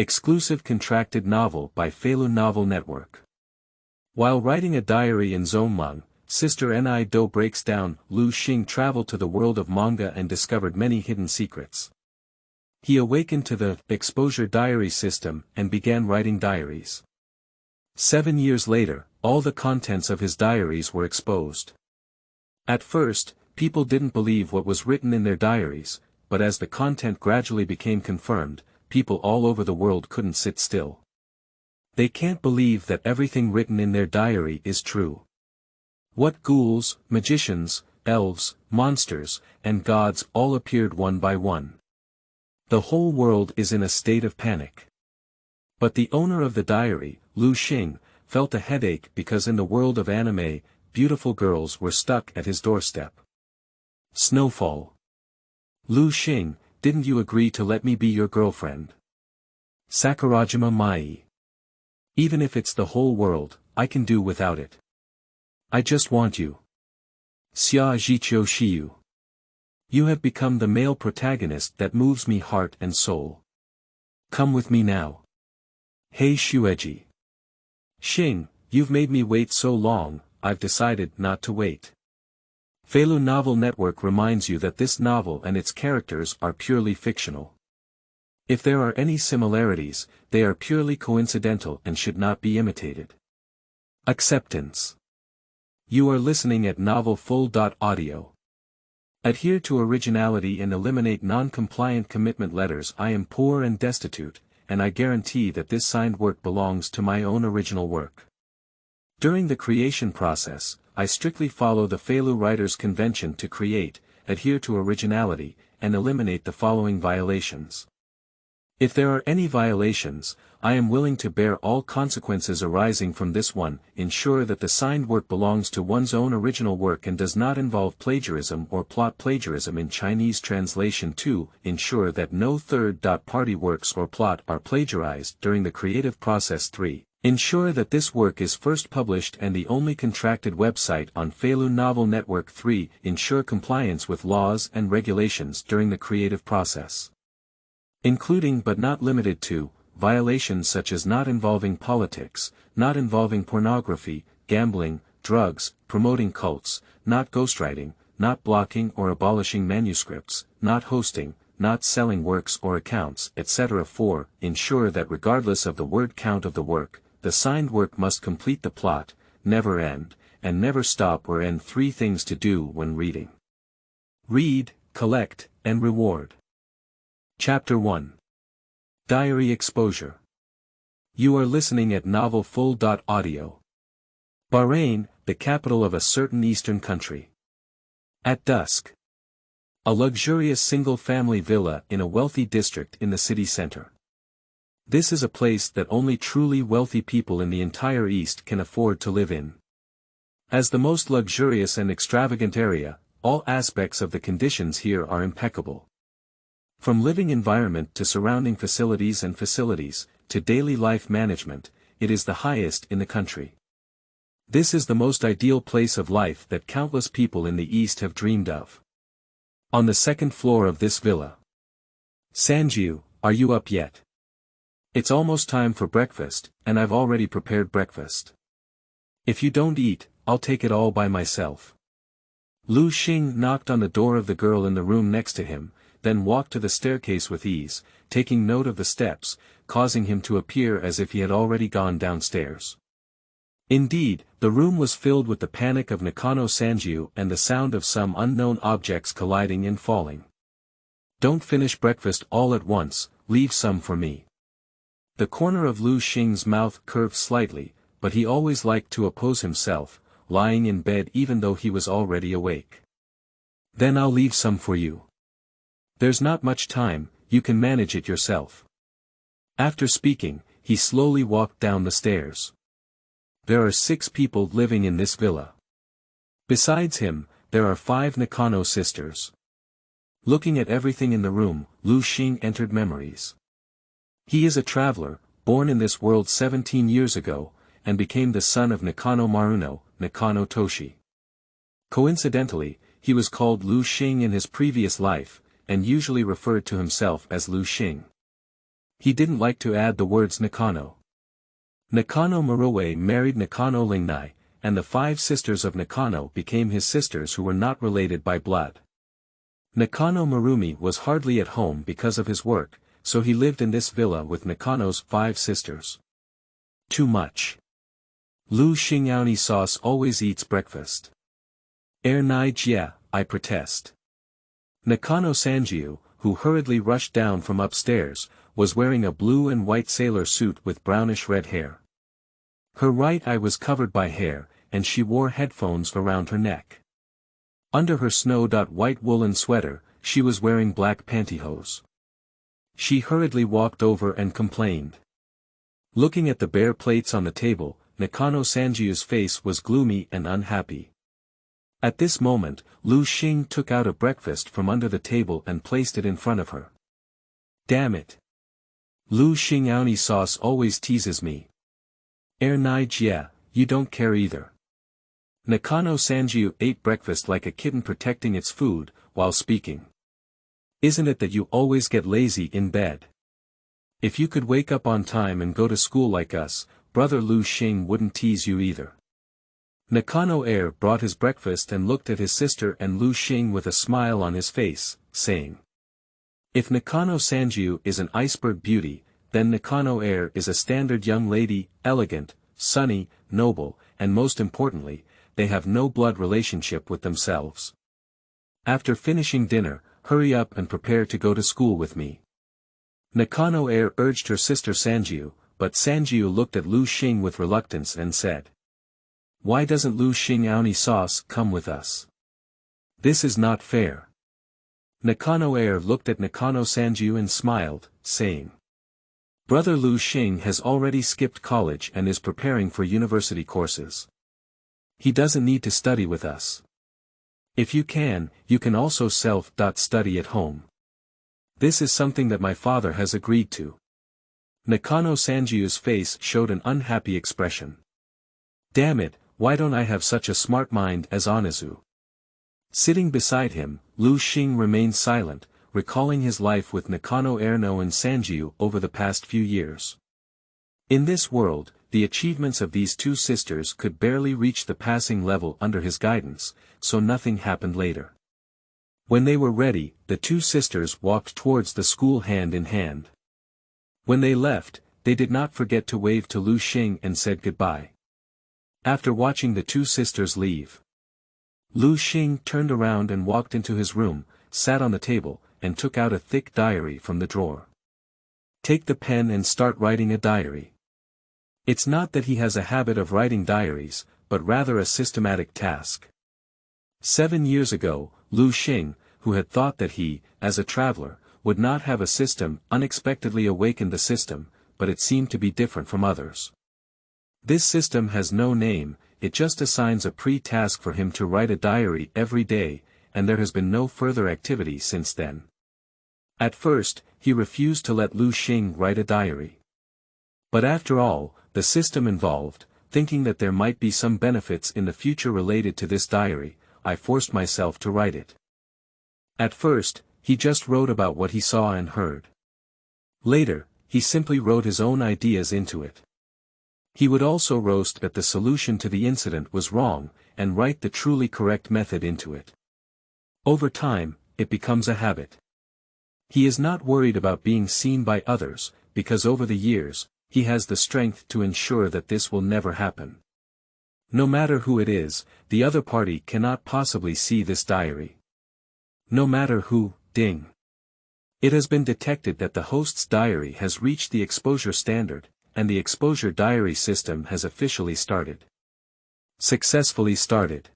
Exclusive contracted novel by Feilu Novel Network. While writing a diary in Zongmang, sister Ni Dou breaks down. Lu Xing traveled to the world of manga and discovered many hidden secrets. He awakened to the exposure diary system and began writing diaries. 7 years later, all the contents of his diaries were exposed. At first, people didn't believe what was written in their diaries, but as the content gradually became confirmed, people all over the world couldn't sit still. They can't believe that everything written in their diary is true. What ghouls, magicians, elves, monsters, and gods all appeared one by one. The whole world is in a state of panic. But the owner of the diary, Lu Xing, felt a headache because in the world of anime, beautiful girls were stuck at his doorstep. Snowfall. Lu Xing, didn't you agree to let me be your girlfriend? Sakurajima Mayi. Even if it's the whole world, I can do without it. I just want you. Zhiqiu Shiyu. You have become the male protagonist that moves me heart and soul. Come with me now. Hey Xueji. Xing, you've made me wait so long, I've decided not to wait. Feilu Novel Network reminds you that this novel and its characters are purely fictional. If there are any similarities, they are purely coincidental and should not be imitated. Acceptance. You are listening at novelfull.audio. Adhere to originality and eliminate non-compliant commitment letters. I am poor and destitute, and I guarantee that this signed work belongs to my own original work. During the creation process, I strictly follow the Feilu Writers' Convention to create, adhere to originality, and eliminate the following violations. If there are any violations, I am willing to bear all consequences arising from this one. Ensure that the signed work belongs to one's own original work and does not involve plagiarism or plot plagiarism in Chinese translation. 2. Ensure that no third-party works or plot are plagiarized during the creative process. 3. Ensure that this work is first published and the only contracted website on Feilu Novel Network. 3. Ensure compliance with laws and regulations during the creative process, including but not limited to, violations such as not involving politics, not involving pornography, gambling, drugs, promoting cults, not ghostwriting, not blocking or abolishing manuscripts, not hosting, not selling works or accounts, etc. 4. Ensure that regardless of the word count of the work, the signed work must complete the plot, never end, and never stop or end. 3 things to do when reading. Read, collect, and reward. Chapter 1. Diary Exposure. You are listening at novelfull.audio. Bahrain, the capital of a certain eastern country. At dusk. A luxurious single-family villa in a wealthy district in the city center. This is a place that only truly wealthy people in the entire East can afford to live in. As the most luxurious and extravagant area, all aspects of the conditions here are impeccable. From living environment to surrounding facilities to daily life management, it is the highest in the country. This is the most ideal place of life that countless people in the East have dreamed of. On the second floor of this villa. San Jiu, are you up yet? It's almost time for breakfast, and I've already prepared breakfast. If you don't eat, I'll take it all by myself. Lu Xing knocked on the door of the girl in the room next to him, then walked to the staircase with ease, taking note of the steps, causing him to appear as if he had already gone downstairs. Indeed, the room was filled with the panic of Nai and San Jiu and the sound of some unknown objects colliding and falling. Don't finish breakfast all at once, leave some for me. The corner of Lu Xing's mouth curved slightly, but he always liked to oppose himself, lying in bed even though he was already awake. Then I'll leave some for you. There's not much time, you can manage it yourself. After speaking, he slowly walked down the stairs. There are 6 people living in this villa. Besides him, there are 5 Nakano sisters. Looking at everything in the room, Lu Xing entered memories. He is a traveler, born in this world 17 years ago, and became the son of Nakano Maruno, Nakano Toshi. Coincidentally, he was called Lu Xing in his previous life, and usually referred to himself as Lu Xing. He didn't like to add the words Nakano. Nakano Maruwe married Nakano Lingnai, and the 5 sisters of Nakano became his sisters who were not related by blood. Nakano Marumi was hardly at home because of his work, so he lived in this villa with Nakano's 5 sisters. Too much. Lu Xing sauce always eats breakfast. Ni-Jia, I protest. Nakano San Jiu, who hurriedly rushed down from upstairs, was wearing a blue and white sailor suit with brownish red hair. Her right eye was covered by hair, and she wore headphones around her neck. Under her snow-white woolen sweater, she was wearing black pantyhose. She hurriedly walked over and complained. Looking at the bare plates on the table, Nakano San Jiu's face was gloomy and unhappy. At this moment, Lu Xing took out a breakfast from under the table and placed it in front of her. Damn it. Lu Xing sauce always teases me. Ni-Jia, you don't care either. Nakano San Jiu ate breakfast like a kitten protecting its food, while speaking. Isn't it that you always get lazy in bed? If you could wake up on time and go to school like us, brother Lu Xing wouldn't tease you either. Nakano brought his breakfast and looked at his sister and Lu Xing with a smile on his face, saying. If Nakano San Jiu is an iceberg beauty, then Nakano is a standard young lady, elegant, sunny, noble, and most importantly, they have no blood relationship with themselves. After finishing dinner, hurry up and prepare to go to school with me. Nakano urged her sister San Jiu, but San Jiu looked at Lu Xing with reluctance and said. Why doesn't Lu Xing sauce come with us? This is not fair. Nakano looked at Nakano San Jiu and smiled, saying. Brother Lu Xing has already skipped college and is preparing for university courses. He doesn't need to study with us. If you can also self-study at home. This is something that my father has agreed to. Nakano San Jiu's face showed an unhappy expression. Damn it, why don't I have such a smart mind as Onizu? Sitting beside him, Lu Xing remained silent, recalling his life with Nakano and San Jiu over the past few years. In this world, the achievements of these 2 sisters could barely reach the passing level under his guidance, so nothing happened later. When they were ready, the 2 sisters walked towards the school hand in hand. When they left, they did not forget to wave to Lu Xing and said goodbye. After watching the 2 sisters leave, Lu Xing turned around and walked into his room, sat on the table, and took out a thick diary from the drawer. Take the pen and start writing a diary. It's not that he has a habit of writing diaries, but rather a systematic task. 7 years ago, Lu Xing, who had thought that he, as a traveler, would not have a system, unexpectedly awakened the system, but it seemed to be different from others. This system has no name, it just assigns a pre-task for him to write a diary every day, and there has been no further activity since then. At first, he refused to let Lu Xing write a diary. But after all, the system involved, thinking that there might be some benefits in the future related to this diary, I forced myself to write it. At first, he just wrote about what he saw and heard. Later, he simply wrote his own ideas into it. He would also roast that the solution to the incident was wrong, and write the truly correct method into it. Over time, it becomes a habit. He is not worried about being seen by others, because over the years, he has the strength to ensure that this will never happen. No matter who it is, the other party cannot possibly see this diary. No matter who, ding. It has been detected that the host's diary has reached the exposure standard, and the exposure diary system has officially started. Successfully started.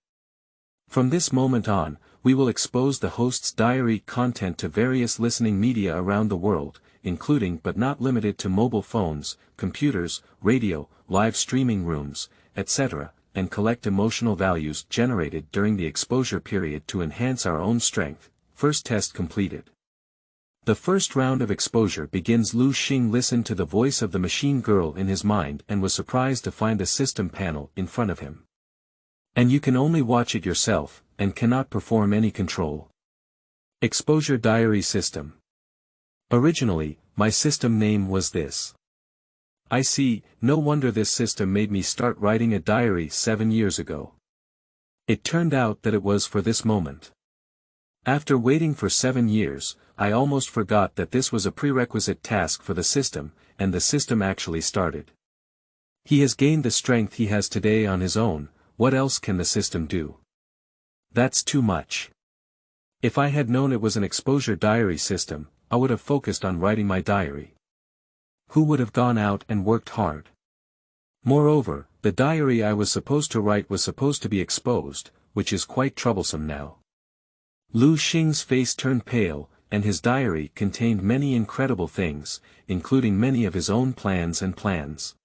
From this moment on, we will expose the host's diary content to various listening media around the world, including but not limited to mobile phones, computers, radio, live streaming rooms, etc., and collect emotional values generated during the exposure period to enhance our own strength. First test completed. The first round of exposure begins. Lu Xing listened to the voice of the machine girl in his mind and was surprised to find a system panel in front of him. And you can only watch it yourself, and cannot perform any control. Exposure Diary System. Originally, my system name was this. I see, no wonder this system made me start writing a diary 7 years ago. It turned out that it was for this moment. After waiting for 7 years, I almost forgot that this was a prerequisite task for the system, and the system actually started. He has gained the strength he has today on his own. What else can the system do? That's too much. If I had known it was an exposure diary system, I would have focused on writing my diary. Who would have gone out and worked hard? Moreover, the diary I was supposed to write was supposed to be exposed, which is quite troublesome now. Lu Xing's face turned pale, and his diary contained many incredible things, including many of his own plans and plans.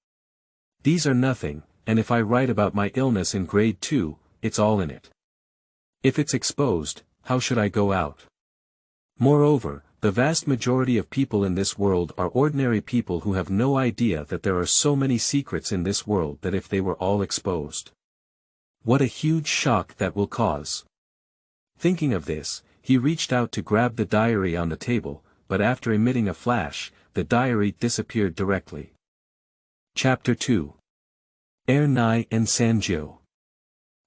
These are nothing, and if I write about my illness in grade 2, it's all in it. If it's exposed, how should I go out? Moreover, the vast majority of people in this world are ordinary people who have no idea that there are so many secrets in this world that if they were all exposed. What a huge shock that will cause. Thinking of this, he reached out to grab the diary on the table, but after emitting a flash, the diary disappeared directly. Chapter 2. Nai and San Jiu.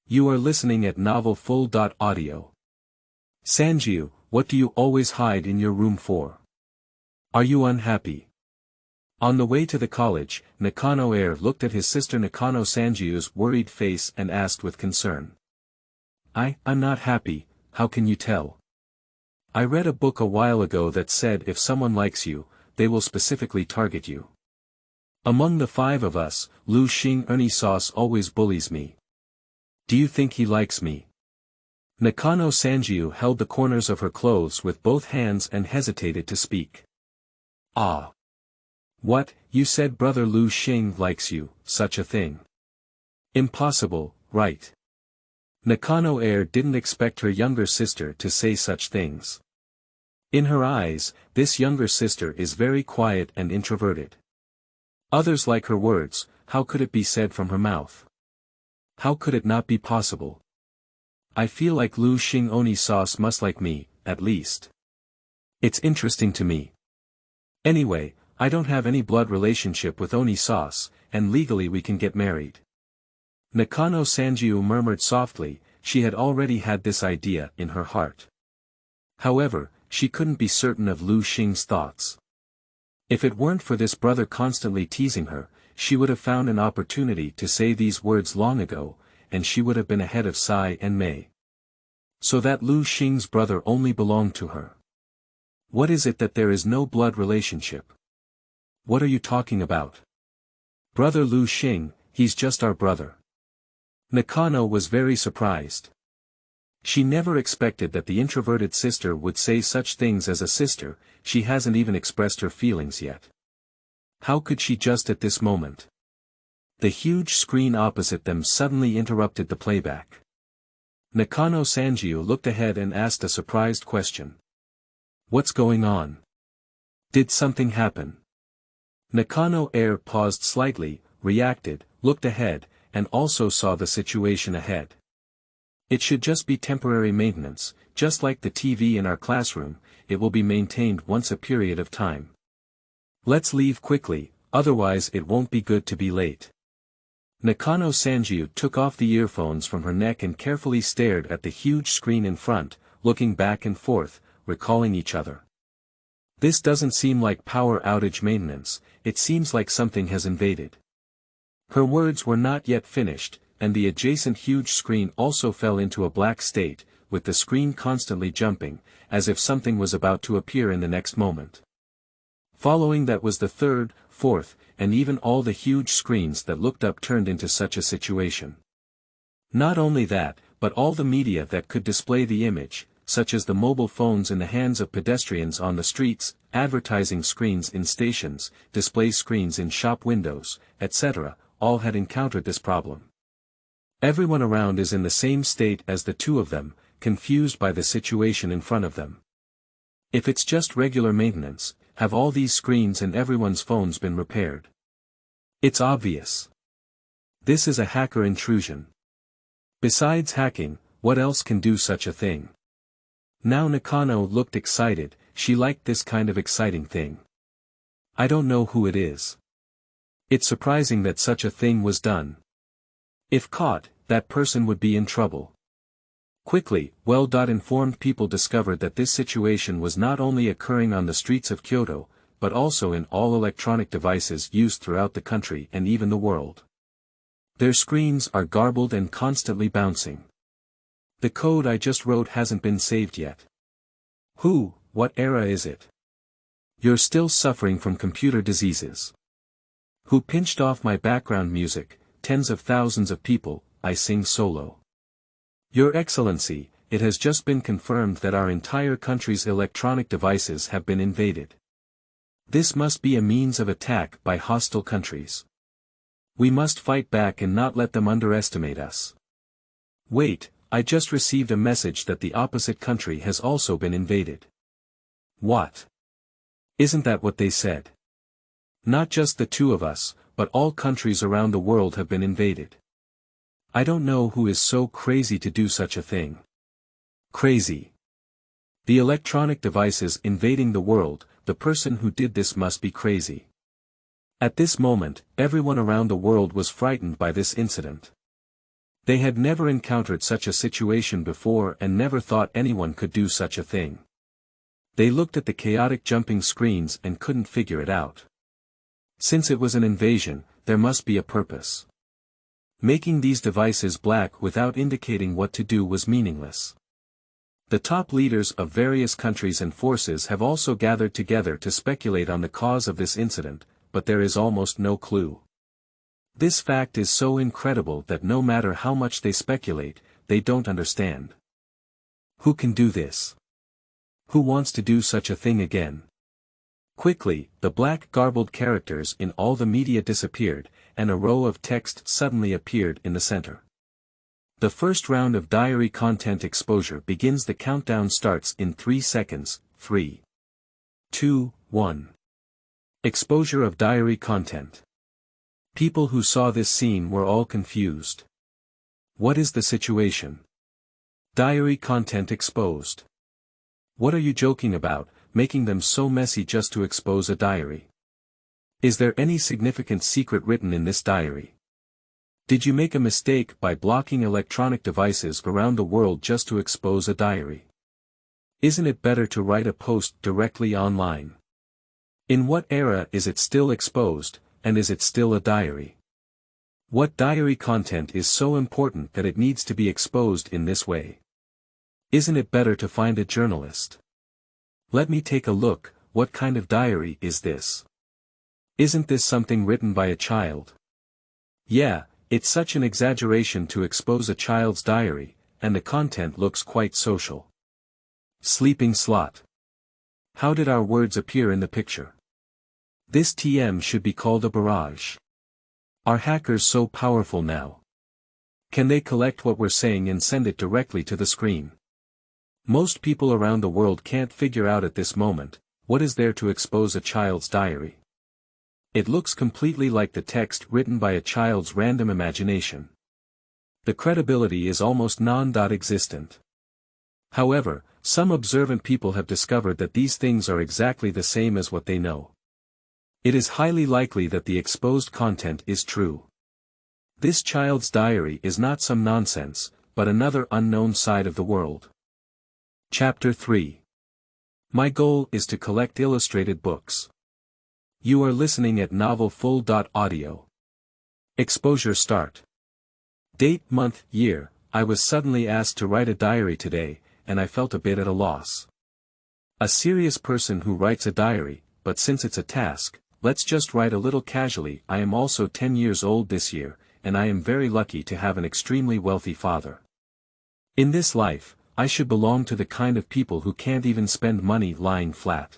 You are listening at novel.full.audio. San Jiu, what do you always hide in your room for? Are you unhappy? On the way to the college, Nakano looked at his sister Nakano Sanjiu's worried face and asked with concern. I'm not happy, how can you tell? I read a book a while ago that said if someone likes you, they will specifically target you. Among the 5 of us, Lu Xing Sauce always bullies me. Do you think he likes me? Nakano Sanjiu held the corners of her clothes with both hands and hesitated to speak. Ah. What, you said brother Lu Xing likes you, such a thing. Impossible, right? Nakano didn't expect her younger sister to say such things. In her eyes, this younger sister is very quiet and introverted. Others like her words, how could it be said from her mouth? How could it not be possible? I feel like Lu Xing Sauce must like me, at least. It's interesting to me. Anyway, I don't have any blood relationship with Sauce, and legally we can get married. Nakano Sanjiu murmured softly, she had already had this idea in her heart. However, she couldn't be certain of Lu Xing's thoughts. If it weren't for this brother constantly teasing her, she would have found an opportunity to say these words long ago, and she would have been ahead of Sai and Mei. So that Lu Xing's brother only belonged to her. What is it that there is no blood relationship? What are you talking about? Brother Lu Xing, he's just our brother. Nakano was very surprised. She never expected that the introverted sister would say such things as a sister, she hasn't even expressed her feelings yet. How could she just at this moment? The huge screen opposite them suddenly interrupted the playback. Nakano Sanjiu looked ahead and asked a surprised question. What's going on? Did something happen? Nakano paused slightly, reacted, looked ahead, and also saw the situation ahead. It should just be temporary maintenance, just like the TV in our classroom, it will be maintained once a period of time. Let's leave quickly, otherwise it won't be good to be late. Nakano Sanjiu took off the earphones from her neck and carefully stared at the huge screen in front, looking back and forth, recalling each other. This doesn't seem like power outage maintenance, it seems like something has invaded. Her words were not yet finished, and the adjacent huge screen also fell into a black state, with the screen constantly jumping, as if something was about to appear in the next moment. Following that was the third, fourth, and even all the huge screens that looked up turned into such a situation. Not only that, but all the media that could display the image, such as the mobile phones in the hands of pedestrians on the streets, advertising screens in stations, display screens in shop windows, etc., all had encountered this problem. Everyone around is in the same state as the two of them, confused by the situation in front of them. If it's just regular maintenance, have all these screens and everyone's phones been repaired? It's obvious. This is a hacker intrusion. Besides hacking, what else can do such a thing? Now Nakano looked excited, she liked this kind of exciting thing. I don't know who it is. It's surprising that such a thing was done. If caught, that person would be in trouble. Quickly, well-informed people discovered that this situation was not only occurring on the streets of Kyoto, but also in all electronic devices used throughout the country and even the world. Their screens are garbled and constantly bouncing. The code I just wrote hasn't been saved yet. What era is it? You're still suffering from computer diseases. Who pinched off my background music? Tens of thousands of people, I sing solo. Your Excellency, it has just been confirmed that our entire country's electronic devices have been invaded. This must be a means of attack by hostile countries. We must fight back and not let them underestimate us. Wait, I just received a message that the opposite country has also been invaded. What? Isn't that what they said? Not just the two of us, but all countries around the world have been invaded. I don't know who is so crazy to do such a thing. Crazy. The electronic devices invading the world, the person who did this must be crazy. At this moment, everyone around the world was frightened by this incident. They had never encountered such a situation before and never thought anyone could do such a thing. They looked at the chaotic jumping screens and couldn't figure it out. Since it was an invasion, there must be a purpose. Making these devices black without indicating what to do was meaningless. The top leaders of various countries and forces have also gathered together to speculate on the cause of this incident, but there is almost no clue. This fact is so incredible that no matter how much they speculate, they don't understand. Who can do this? Who wants to do such a thing again? Quickly, the black garbled characters in all the media disappeared, and a row of text suddenly appeared in the center. The first round of diary content exposure begins. The countdown starts in 3 seconds, 3, 2, 1. Exposure of diary content. People who saw this scene were all confused. What is the situation? Diary content exposed. What are you joking about, making them so messy just to expose a diary? Is there any significant secret written in this diary? Did you make a mistake by blocking electronic devices around the world just to expose a diary? Isn't it better to write a post directly online? In what era is it still exposed, and is it still a diary? What diary content is so important that it needs to be exposed in this way? Isn't it better to find a journalist? Let me take a look. What kind of diary is this? Isn't this something written by a child? Yeah, it's such an exaggeration to expose a child's diary, and the content looks quite social. Sleeping slot. How did our words appear in the picture? This TM should be called a barrage. Are hackers so powerful now? Can they collect what we're saying and send it directly to the screen? Most people around the world can't figure out at this moment, what is there to expose a child's diary? It looks completely like the text written by a child's random imagination. The credibility is almost non-existent. However, some observant people have discovered that these things are exactly the same as what they know. It is highly likely that the exposed content is true. This child's diary is not some nonsense, but another unknown side of the world. Chapter 3. My goal is to collect illustrated books. You are listening at novel.full.audio. Exposure start. Date, month, year. I was suddenly asked to write a diary today, and I felt a bit at a loss. A serious person who writes a diary, but since it's a task, let's just write a little casually. I am also 10 years old this year, and I am very lucky to have an extremely wealthy father. In this life, I should belong to the kind of people who can't even spend money lying flat.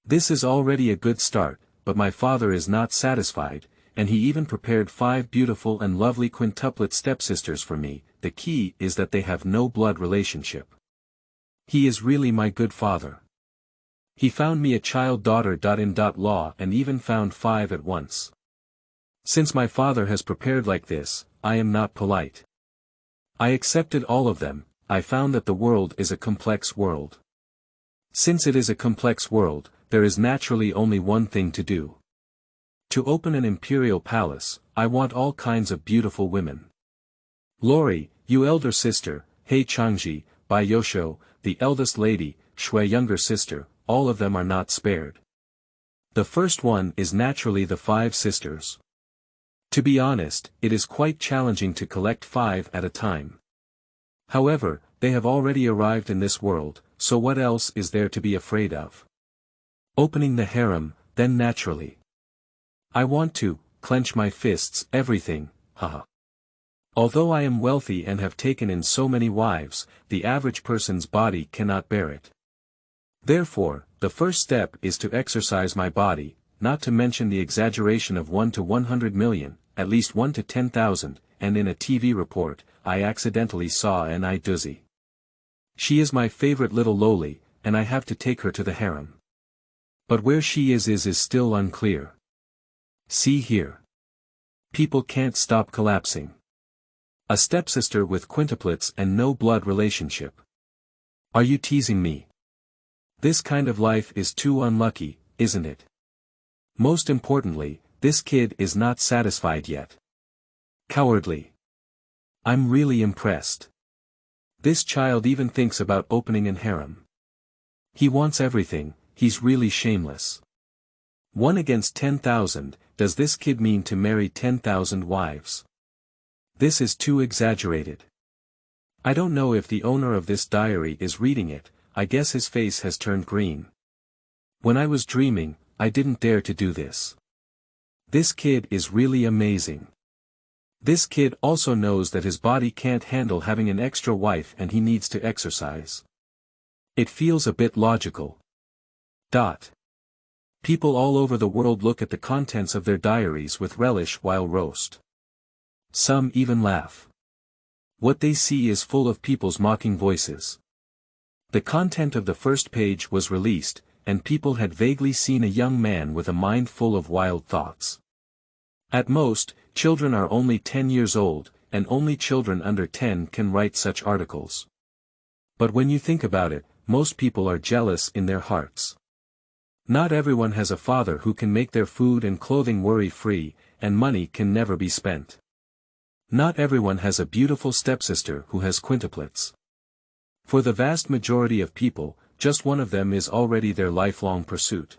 This is already a good start, but my father is not satisfied, and he even prepared 5 beautiful and lovely quintuplet stepsisters for me. The key is that they have no blood relationship. He is really my good father. He found me a child daughter.in.law and even found 5 at once. Since my father has prepared like this, I am not polite. I accepted all of them. I found that the world is a complex world. Since it is a complex world, there is naturally only one thing to do. To open an imperial palace, I want all kinds of beautiful women. Lori, you elder sister, Hei Changji, Bai Yosho, the eldest lady, Shui younger sister, all of them are not spared. The first one is naturally the 5 sisters. To be honest, it is quite challenging to collect 5 at a time. However, they have already arrived in this world, so what else is there to be afraid of? Opening the harem, then naturally. I want to, clench my fists, everything, haha. Although I am wealthy and have taken in so many wives, the average person's body cannot bear it. Therefore, the first step is to exercise my body, not to mention the exaggeration of 1 to 100 million, at least 1 to 10,000, and in a TV report, I accidentally saw an Ni Dou. She is my favorite little loli, and I have to take her to the harem. But where she is still unclear. See here. People can't stop collapsing. A stepsister with quintuplets and no blood relationship. Are you teasing me? This kind of life is too unlucky, isn't it? Most importantly, this kid is not satisfied yet. Cowardly. I'm really impressed. This child even thinks about opening an harem. He wants everything, he's really shameless. 1 against 10,000, does this kid mean to marry 10,000 wives? This is too exaggerated. I don't know if the owner of this diary is reading it, I guess his face has turned green. When I was dreaming, I didn't dare to do this. This kid is really amazing. This kid also knows that his body can't handle having an extra wife and he needs to exercise. It feels a bit logical. People all over the world look at the contents of their diaries with relish while roast. Some even laugh. What they see is full of people's mocking voices. The content of the first page was released, and people had vaguely seen a young man with a mind full of wild thoughts. At most, children are only 10 years old, and only children under 10 can write such articles. But when you think about it, most people are jealous in their hearts. Not everyone has a father who can make their food and clothing worry-free, and money can never be spent. Not everyone has a beautiful stepsister who has quintuplets. For the vast majority of people, just one of them is already their lifelong pursuit.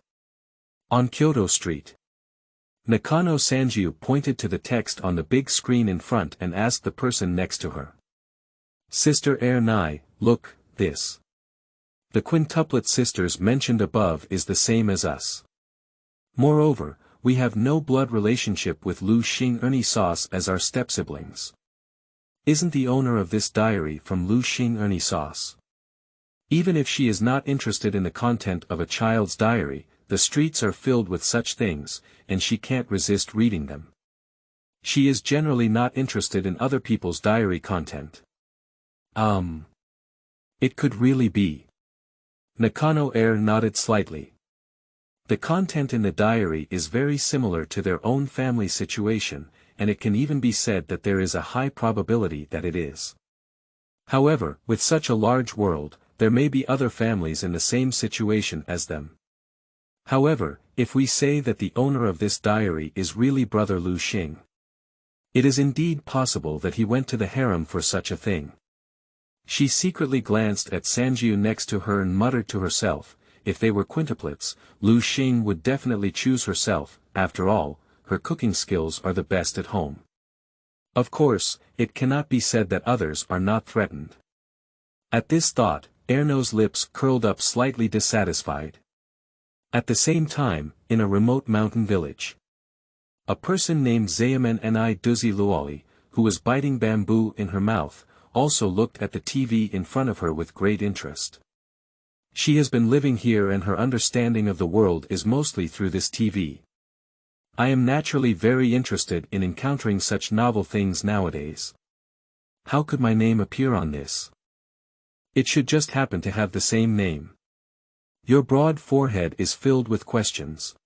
On Kyoto Street. Nakano San Jiu pointed to the text on the big screen in front and asked the person next to her. Sister Nai, look, this. The quintuplet sisters mentioned above is the same as us. Moreover, we have no blood relationship with Lu Xing Ernie Sauce as our step-siblings. Isn't the owner of this diary from Lu Xing Ernie Sauce? Even if she is not interested in the content of a child's diary, the streets are filled with such things, and she can't resist reading them. She is generally not interested in other people's diary content. It could really be. Nakano nodded slightly. The content in the diary is very similar to their own family situation, and it can even be said that there is a high probability that it is. However, with such a large world, there may be other families in the same situation as them. However, if we say that the owner of this diary is really brother Lu Xing, it is indeed possible that he went to the harem for such a thing. She secretly glanced at San Jiu next to her and muttered to herself, if they were quintuplets, Lu Xing would definitely choose herself, after all, her cooking skills are the best at home. Of course, it cannot be said that others are not threatened. At this thought, Erno's lips curled up slightly dissatisfied. At the same time, in a remote mountain village, a person named Zayamen Ni Dou Luoli, who was biting bamboo in her mouth, also looked at the TV in front of her with great interest. She has been living here and her understanding of the world is mostly through this TV. I am naturally very interested in encountering such novel things nowadays. How could my name appear on this? It should just happen to have the same name. Your broad forehead is filled with questions.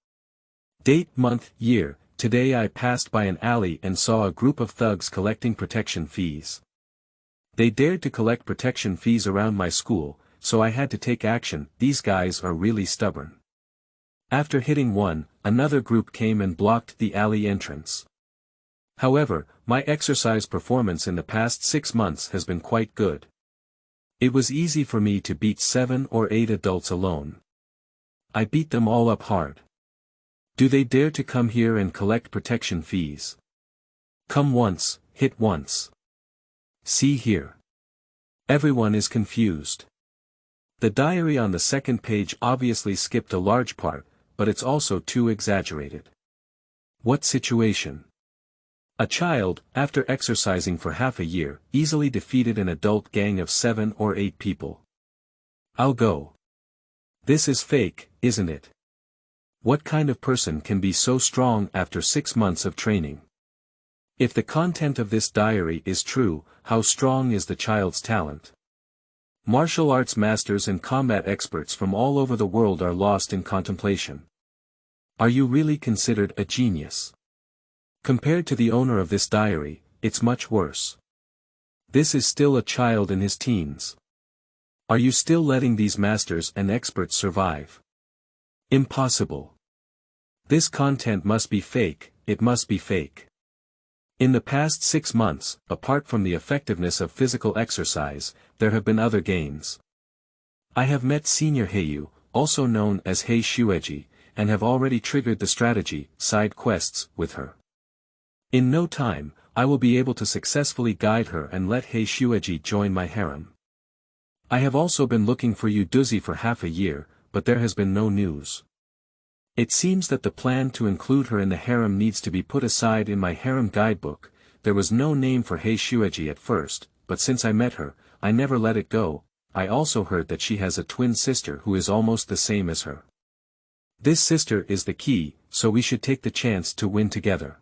Date, month, year. Today I passed by an alley and saw a group of thugs collecting protection fees. They dared to collect protection fees around my school, so I had to take action. These guys are really stubborn. After hitting one, another group came and blocked the alley entrance. However, my exercise performance in the past 6 months has been quite good. It was easy for me to beat 7 or 8 adults alone. I beat them all up hard. Do they dare to come here and collect protection fees? Come once, hit once. See here. Everyone is confused. The diary on the second page obviously skipped a large part, but it's also too exaggerated. What situation? A child, after exercising for half a year, easily defeated an adult gang of 7 or 8 people. I'll go. This is fake, isn't it? What kind of person can be so strong after 6 months of training? If the content of this diary is true, how strong is the child's talent? Martial arts masters and combat experts from all over the world are lost in contemplation. Are you really considered a genius? Compared to the owner of this diary, it's much worse. This is still a child in his teens. Are you still letting these masters and experts survive? Impossible. This content must be fake, it must be fake. In the past 6 months, apart from the effectiveness of physical exercise, there have been other gains. I have met Senior Heiyu, also known as Hei Xueji, and have already triggered the strategy, side quests, with her. In no time, I will be able to successfully guide her and let Hei Xueji join my harem. I have also been looking for you.Xia for half a year, but there has been no news. It seems that the plan to include her in the harem needs to be put aside in my harem guidebook. There was no name for Hei Xueji at first, but since I met her, I never let it go. I also heard that she has a twin sister who is almost the same as her. This sister is the key, so we should take the chance to win together.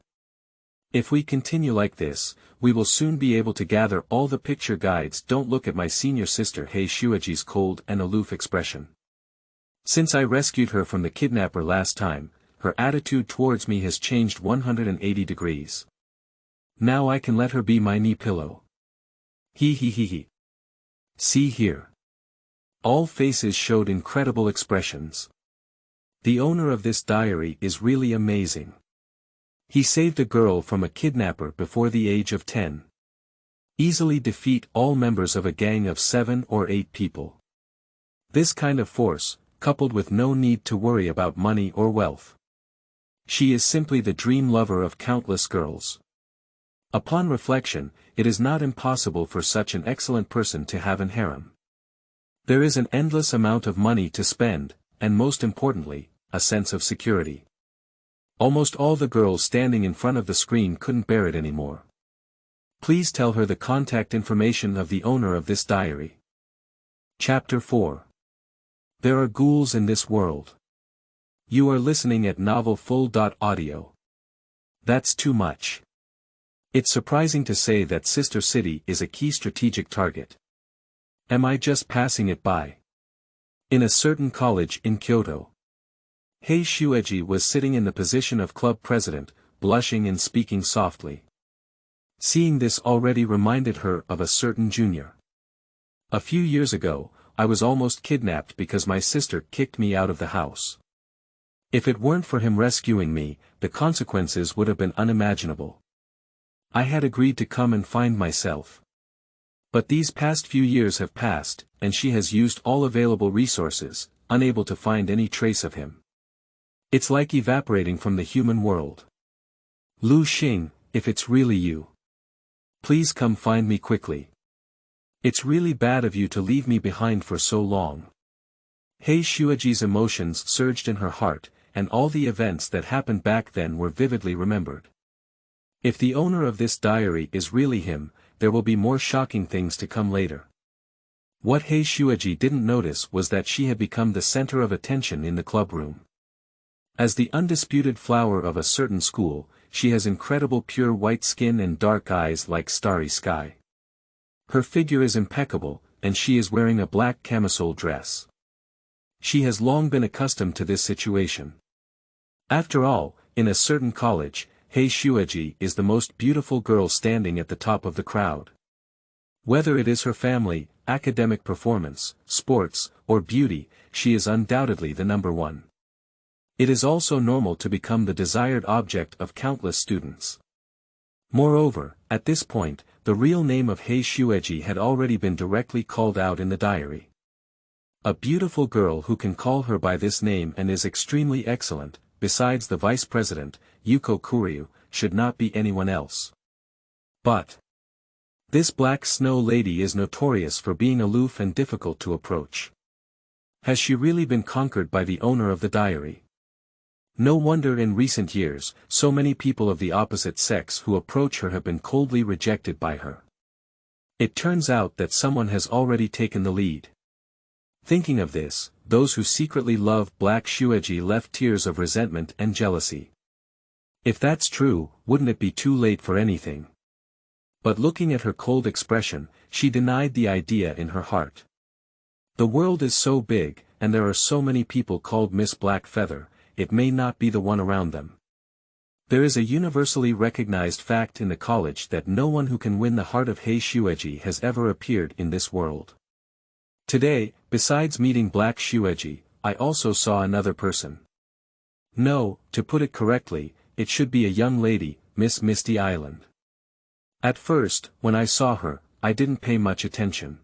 If we continue like this, we will soon be able to gather all the picture guides. Don't look at my senior sister Hei Xueji's cold and aloof expression. Since I rescued her from the kidnapper last time, her attitude towards me has changed 180 degrees. Now I can let her be my knee pillow. He. See here. All faces showed incredible expressions. The owner of this diary is really amazing. He saved a girl from a kidnapper before the age of 10. Easily defeat all members of a gang of 7 or 8 people. This kind of force, coupled with no need to worry about money or wealth. She is simply the dream lover of countless girls. Upon reflection, it is not impossible for such an excellent person to have an harem. There is an endless amount of money to spend, and most importantly, a sense of security. Almost all the girls standing in front of the screen couldn't bear it anymore. Please tell her the contact information of the owner of this diary. Chapter 4. There are ghouls in this world. You are listening at novel.full.audio. That's too much. It's surprising to say that Sister City is a key strategic target. Am I just passing it by? In a certain college in Kyoto. Hei Xueji was sitting in the position of club president, blushing and speaking softly. Seeing this already reminded her of a certain junior. A few years ago, I was almost kidnapped because my sister kicked me out of the house. If it weren't for him rescuing me, the consequences would have been unimaginable. I had agreed to come and find myself. But these past few years have passed, and she has used all available resources, unable to find any trace of him. It's like evaporating from the human world. Lu Xing, if it's really you, please come find me quickly. It's really bad of you to leave me behind for so long. Hei Xueji's emotions surged in her heart, and all the events that happened back then were vividly remembered. If the owner of this diary is really him, there will be more shocking things to come later. What Hei Xueji didn't notice was that she had become the center of attention in the clubroom. As the undisputed flower of a certain school, she has incredible pure white skin and dark eyes like starry sky. Her figure is impeccable, and she is wearing a black camisole dress. She has long been accustomed to this situation. After all, in a certain college, Hei Xueji is the most beautiful girl standing at the top of the crowd. Whether it is her family, academic performance, sports, or beauty, she is undoubtedly the number one. It is also normal to become the desired object of countless students. Moreover, at this point, the real name of Hei Xueji had already been directly called out in the diary. A beautiful girl who can call her by this name and is extremely excellent, besides the vice president, Yuko Kuryu, should not be anyone else. But this black snow lady is notorious for being aloof and difficult to approach. Has she really been conquered by the owner of the diary? No wonder in recent years, so many people of the opposite sex who approach her have been coldly rejected by her. It turns out that someone has already taken the lead. Thinking of this, those who secretly love Black Xueji left tears of resentment and jealousy. If that's true, wouldn't it be too late for anything? But looking at her cold expression, she denied the idea in her heart. The world is so big, and there are so many people called Miss Black Feather, it may not be the one around them. There is a universally recognized fact in the college that no one who can win the heart of Hei Xueji has ever appeared in this world. Today, besides meeting Black Xueji, I also saw another person. No, to put it correctly, it should be a young lady, Miss Misty Island. At first, when I saw her, I didn't pay much attention.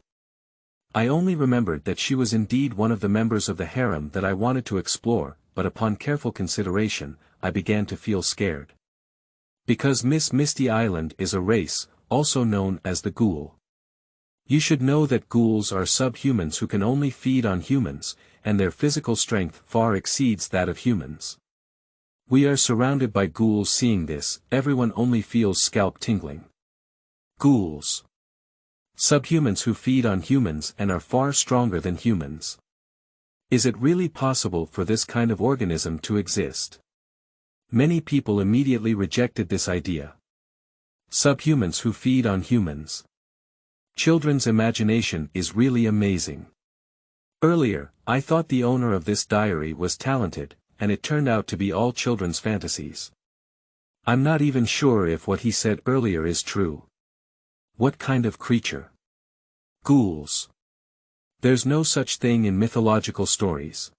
I only remembered that she was indeed one of the members of the harem that I wanted to explore, but upon careful consideration, I began to feel scared. Because Miss Misty Island is a race, also known as the Ghoul. You should know that ghouls are subhumans who can only feed on humans, and their physical strength far exceeds that of humans. We are surrounded by ghouls. Seeing this, everyone only feels scalp tingling. Ghouls. Subhumans who feed on humans and are far stronger than humans. Is it really possible for this kind of organism to exist? Many people immediately rejected this idea. Subhumans who feed on humans. Children's imagination is really amazing. Earlier, I thought the owner of this diary was talented, and it turned out to be all children's fantasies. I'm not even sure if what he said earlier is true. What kind of creature? Ghouls. There's no such thing in mythological stories.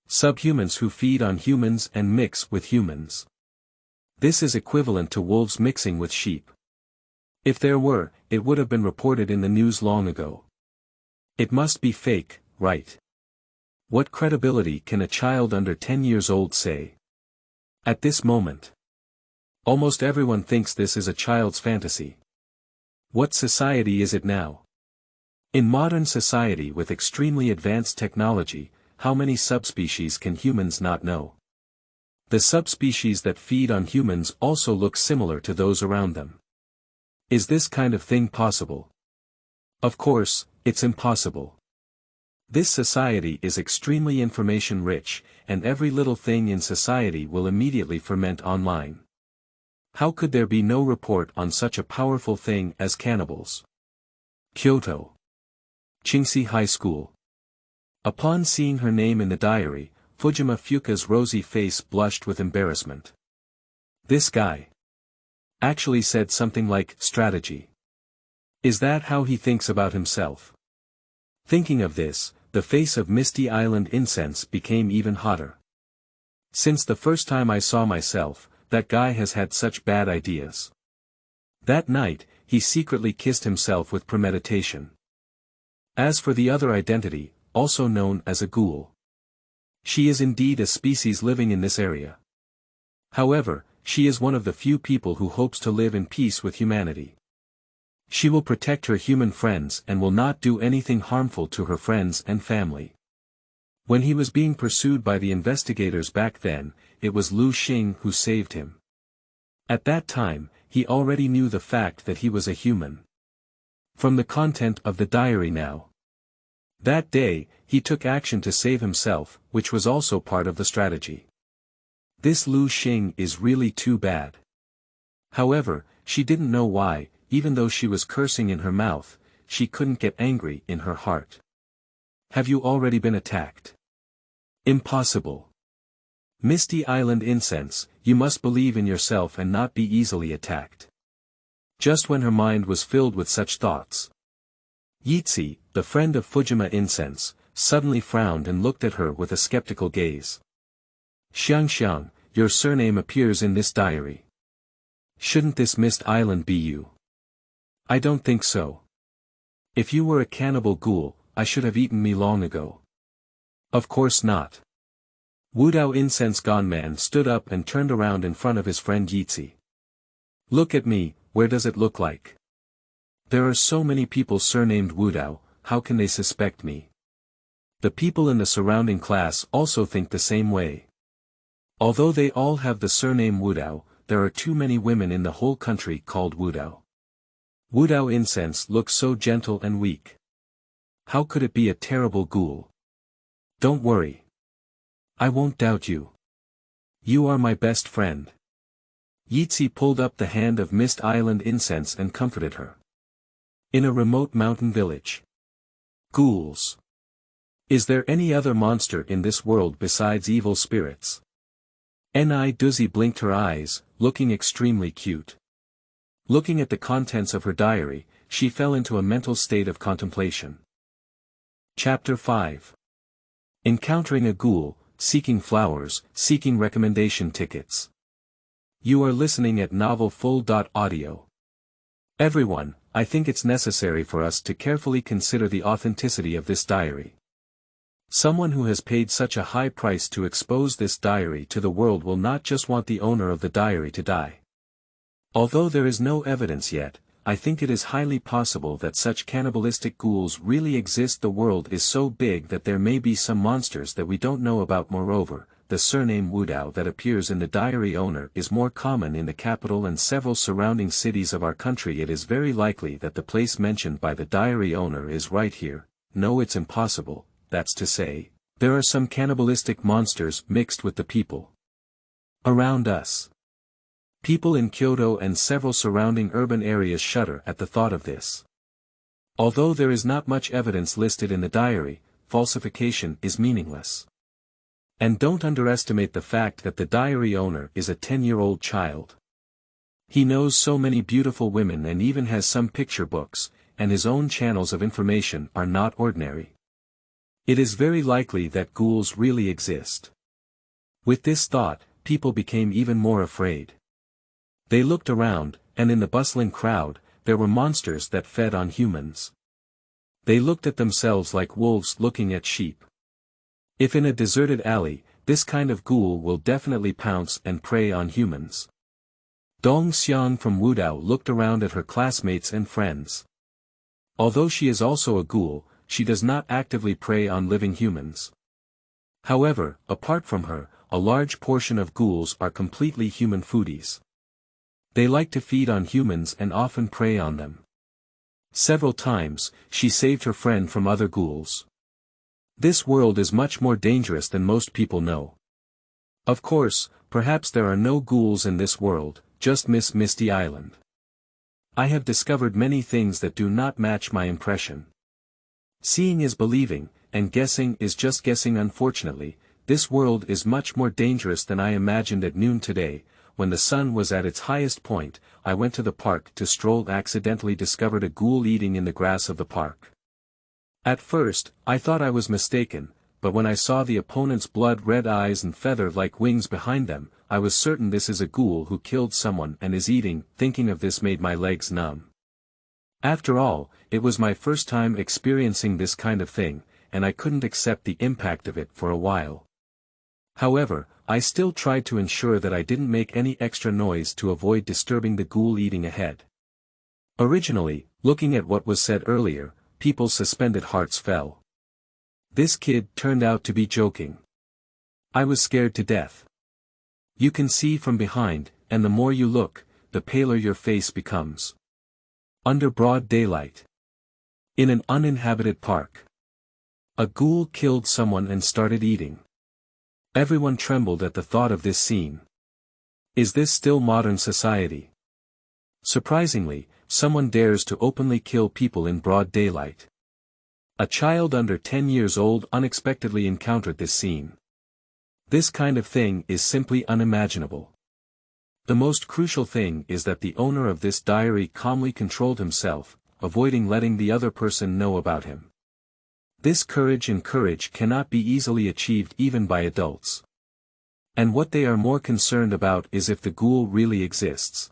Subhumans who feed on humans and mix with humans. This is equivalent to wolves mixing with sheep. If there were, it would have been reported in the news long ago. It must be fake, right? What credibility can a child under 10 years old say? At this moment, almost everyone thinks this is a child's fantasy. What society is it now? In modern society with extremely advanced technology, how many subspecies can humans not know? The subspecies that feed on humans also look similar to those around them. Is this kind of thing possible? Of course, it's impossible. This society is extremely information rich, and every little thing in society will immediately ferment online. How could there be no report on such a powerful thing as cannibals? Kyoto. Qingxi High School. Upon seeing her name in the diary, Fujima Fuka's rosy face blushed with embarrassment. This guy actually said something like strategy. Is that how he thinks about himself? Thinking of this, the face of Misty Island Incense became even hotter. Since the first time I saw myself, that guy has had such bad ideas. That night, he secretly kissed himself with premeditation. As for the other identity, also known as a ghoul. She is indeed a species living in this area. However, she is one of the few people who hopes to live in peace with humanity. She will protect her human friends and will not do anything harmful to her friends and family. When he was being pursued by the investigators back then, it was Lu Xing who saved him. At that time, he already knew the fact that he was a human. From the content of the diary now. That day, he took action to save himself, which was also part of the strategy. This Lu Xing is really too bad. However, she didn't know why, even though she was cursing in her mouth, she couldn't get angry in her heart. Have you already been attacked? Impossible. Misty Island Incense, you must believe in yourself and not be easily attacked. Just when her mind was filled with such thoughts, Yitzi, the friend of Fujima Incense, suddenly frowned and looked at her with a skeptical gaze. Xiang, your surname appears in this diary. Shouldn't this mist island be you? I don't think so. If you were a cannibal ghoul, I should have eaten me long ago. Of course not. Wudao Incense Gone Man stood up and turned around in front of his friend Yitzi. Look at me, where does it look like? There are so many people surnamed Wudao, how can they suspect me? The people in the surrounding class also think the same way. Although they all have the surname Wudao, there are too many women in the whole country called Wudao. Wudao Incense looks so gentle and weak. How could it be a terrible ghoul? Don't worry. I won't doubt you. You are my best friend. Yitzi pulled up the hand of Mist Island Incense and comforted her. In a remote mountain village. Ghouls. Is there any other monster in this world besides evil spirits? Ni Dou blinked her eyes, looking extremely cute. Looking at the contents of her diary, she fell into a mental state of contemplation. Chapter 5. Encountering a ghoul, seeking flowers, seeking recommendation tickets. You are listening at novel.Audio. Everyone, I think it's necessary for us to carefully consider the authenticity of this diary. Someone who has paid such a high price to expose this diary to the world will not just want the owner of the diary to die. Although there is no evidence yet, I think it is highly possible that such cannibalistic ghouls really exist. The world is so big that there may be some monsters that we don't know about. Moreover, the surname Wudao that appears in the diary owner is more common in the capital and several surrounding cities of our country. It is very likely that the place mentioned by the diary owner is right here. No, it's impossible, that's to say, there are some cannibalistic monsters mixed with the people around us. People in Kyoto and several surrounding urban areas shudder at the thought of this. Although there is not much evidence listed in the diary, falsification is meaningless. And don't underestimate the fact that the diary owner is a 10-year-old child. He knows so many beautiful women and even has some picture books, and his own channels of information are not ordinary. It is very likely that ghouls really exist. With this thought, people became even more afraid. They looked around, and in the bustling crowd, there were monsters that fed on humans. They looked at themselves like wolves looking at sheep. If in a deserted alley, this kind of ghoul will definitely pounce and prey on humans. Dong Xiang from Wudao looked around at her classmates and friends. Although she is also a ghoul, she does not actively prey on living humans. However, apart from her, a large portion of ghouls are completely human foodies. They like to feed on humans and often prey on them. Several times, she saved her friend from other ghouls. This world is much more dangerous than most people know. Of course, perhaps there are no ghouls in this world, just Miss Misty Island. I have discovered many things that do not match my impression. Seeing is believing, and guessing is just guessing. Unfortunately, this world is much more dangerous than I imagined. At noon today, when the sun was at its highest point, I went to the park to stroll. Accidentally discovered a ghoul eating in the grass of the park. At first, I thought I was mistaken, but when I saw the opponent's blood-red eyes and feather-like wings behind them, I was certain this is a ghoul who killed someone and is eating. Thinking of this made my legs numb. After all, it was my first time experiencing this kind of thing, and I couldn't accept the impact of it for a while. However, I still tried to ensure that I didn't make any extra noise to avoid disturbing the ghoul eating ahead. Originally, looking at what was said earlier, people's suspended hearts fell. This kid turned out to be joking. I was scared to death. You can see from behind, and the more you look, the paler your face becomes. Under broad daylight. In an uninhabited park. A ghoul killed someone and started eating. Everyone trembled at the thought of this scene. Is this still modern society? Surprisingly, someone dares to openly kill people in broad daylight. A child under 10 years old unexpectedly encountered this scene. This kind of thing is simply unimaginable. The most crucial thing is that the owner of this diary calmly controlled himself, avoiding letting the other person know about him. This courage cannot be easily achieved even by adults. And what they are more concerned about is if the ghoul really exists.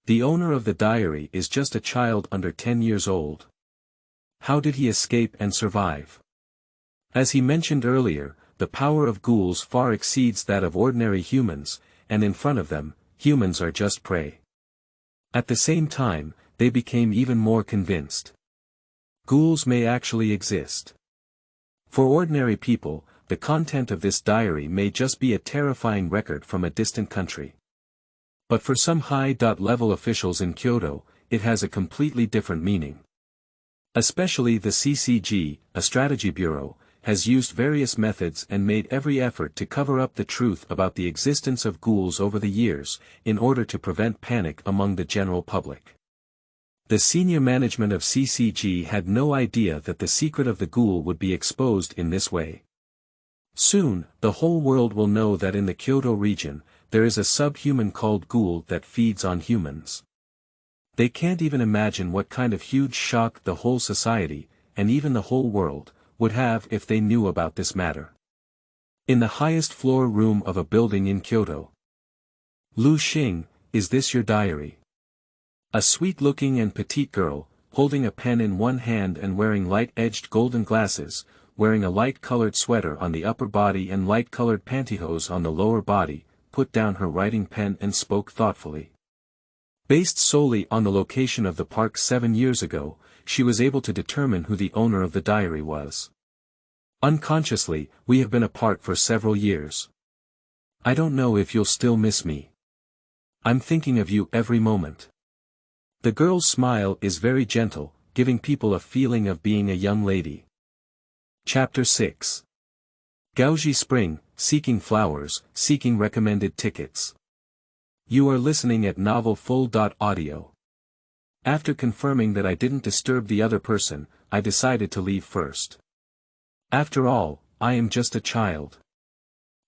The owner of the diary is just a child under 10 years old. How did he escape and survive? As he mentioned earlier, the power of ghouls far exceeds that of ordinary humans, and in front of them, humans are just prey. At the same time, they became even more convinced. Ghouls may actually exist. For ordinary people, the content of this diary may just be a terrifying record from a distant country. But for some high-level officials in Kyoto, it has a completely different meaning. Especially the CCG, a strategy bureau, has used various methods and made every effort to cover up the truth about the existence of ghouls over the years, in order to prevent panic among the general public. The senior management of CCG had no idea that the secret of the ghoul would be exposed in this way. Soon, the whole world will know that in the Kyoto region, there is a subhuman called Ghoul that feeds on humans. They can't even imagine what kind of huge shock the whole society, and even the whole world, would have if they knew about this matter. In the highest floor room of a building in Kyoto. Lu Xing, is this your diary? A sweet-looking and petite girl, holding a pen in one hand and wearing light-edged golden glasses, wearing a light-colored sweater on the upper body and light-colored pantyhose on the lower body, put down her writing pen and spoke thoughtfully. Based solely on the location of the park 7 years ago, she was able to determine who the owner of the diary was. Unconsciously, we have been apart for several years. I don't know if you'll still miss me. I'm thinking of you every moment. The girl's smile is very gentle, giving people a feeling of being a young lady. Chapter 6. Gaozhi Spring, Seeking Flowers, Seeking Recommended Tickets. You are listening at novel.full.audio. After confirming that I didn't disturb the other person, I decided to leave first. After all, I am just a child.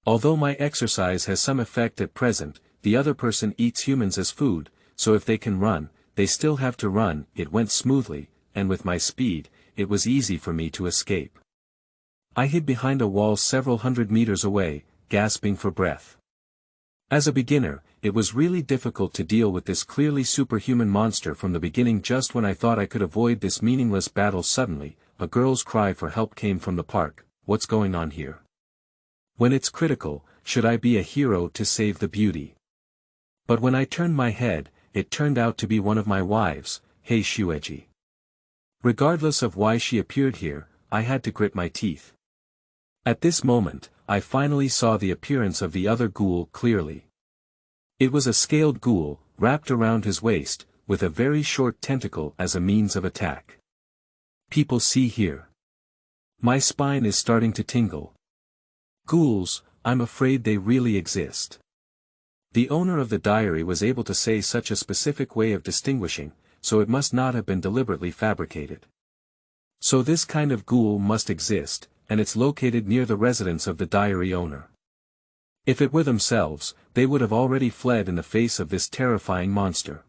Although my exercise has some effect at present, the other person eats humans as food, so if they can run, they still have to run. It went smoothly, and with my speed, it was easy for me to escape. I hid behind a wall several hundred meters away, gasping for breath. As a beginner, it was really difficult to deal with this clearly superhuman monster from the beginning. Just when I thought I could avoid this meaningless battle, suddenly, a girl's cry for help came from the park. What's going on here? When it's critical, should I be a hero to save the beauty? But when I turned my head, it turned out to be one of my wives, Hei Xueji. Regardless of why she appeared here, I had to grit my teeth. At this moment, I finally saw the appearance of the other ghoul clearly. It was a scaled ghoul, wrapped around his waist, with a very short tentacle as a means of attack. People see here. My spine is starting to tingle. Ghouls, I'm afraid they really exist. The owner of the diary was able to say such a specific way of distinguishing, so it must not have been deliberately fabricated. So this kind of ghoul must exist, and it's located near the residence of the diary owner. If it were themselves, they would have already fled in the face of this terrifying monster.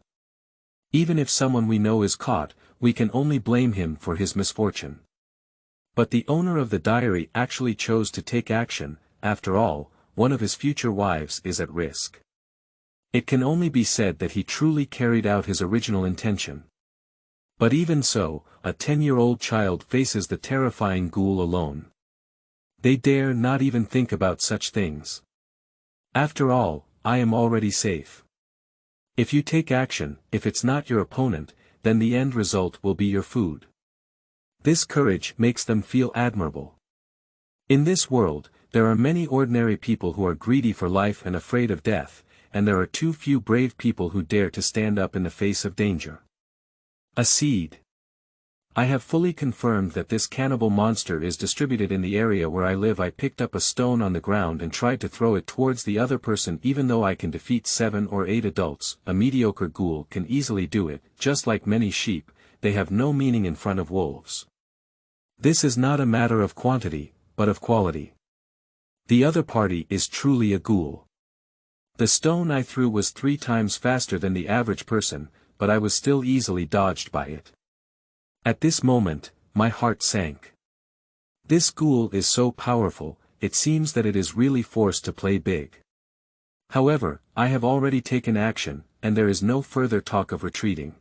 Even if someone we know is caught, we can only blame him for his misfortune. But the owner of the diary actually chose to take action. After all, one of his future wives is at risk. It can only be said that he truly carried out his original intention. But even so, a 10-year-old child faces the terrifying ghoul alone. They dare not even think about such things. After all, I am already safe. If you take action, if it's not your opponent, then the end result will be your food. This courage makes them feel admirable. In this world, there are many ordinary people who are greedy for life and afraid of death, and there are too few brave people who dare to stand up in the face of danger. A seed. I have fully confirmed that this cannibal monster is distributed in the area where I live. I picked up a stone on the ground and tried to throw it towards the other person. Even though I can defeat 7 or 8 adults, a mediocre ghoul can easily do it. Just like many sheep, they have no meaning in front of wolves. This is not a matter of quantity, but of quality. The other party is truly a ghoul. The stone I threw was 3 times faster than the average person, but I was still easily dodged by it. At this moment, my heart sank. This ghoul is so powerful, it seems that it is really forced to play big. However, I have already taken action, and there is no further talk of retreating.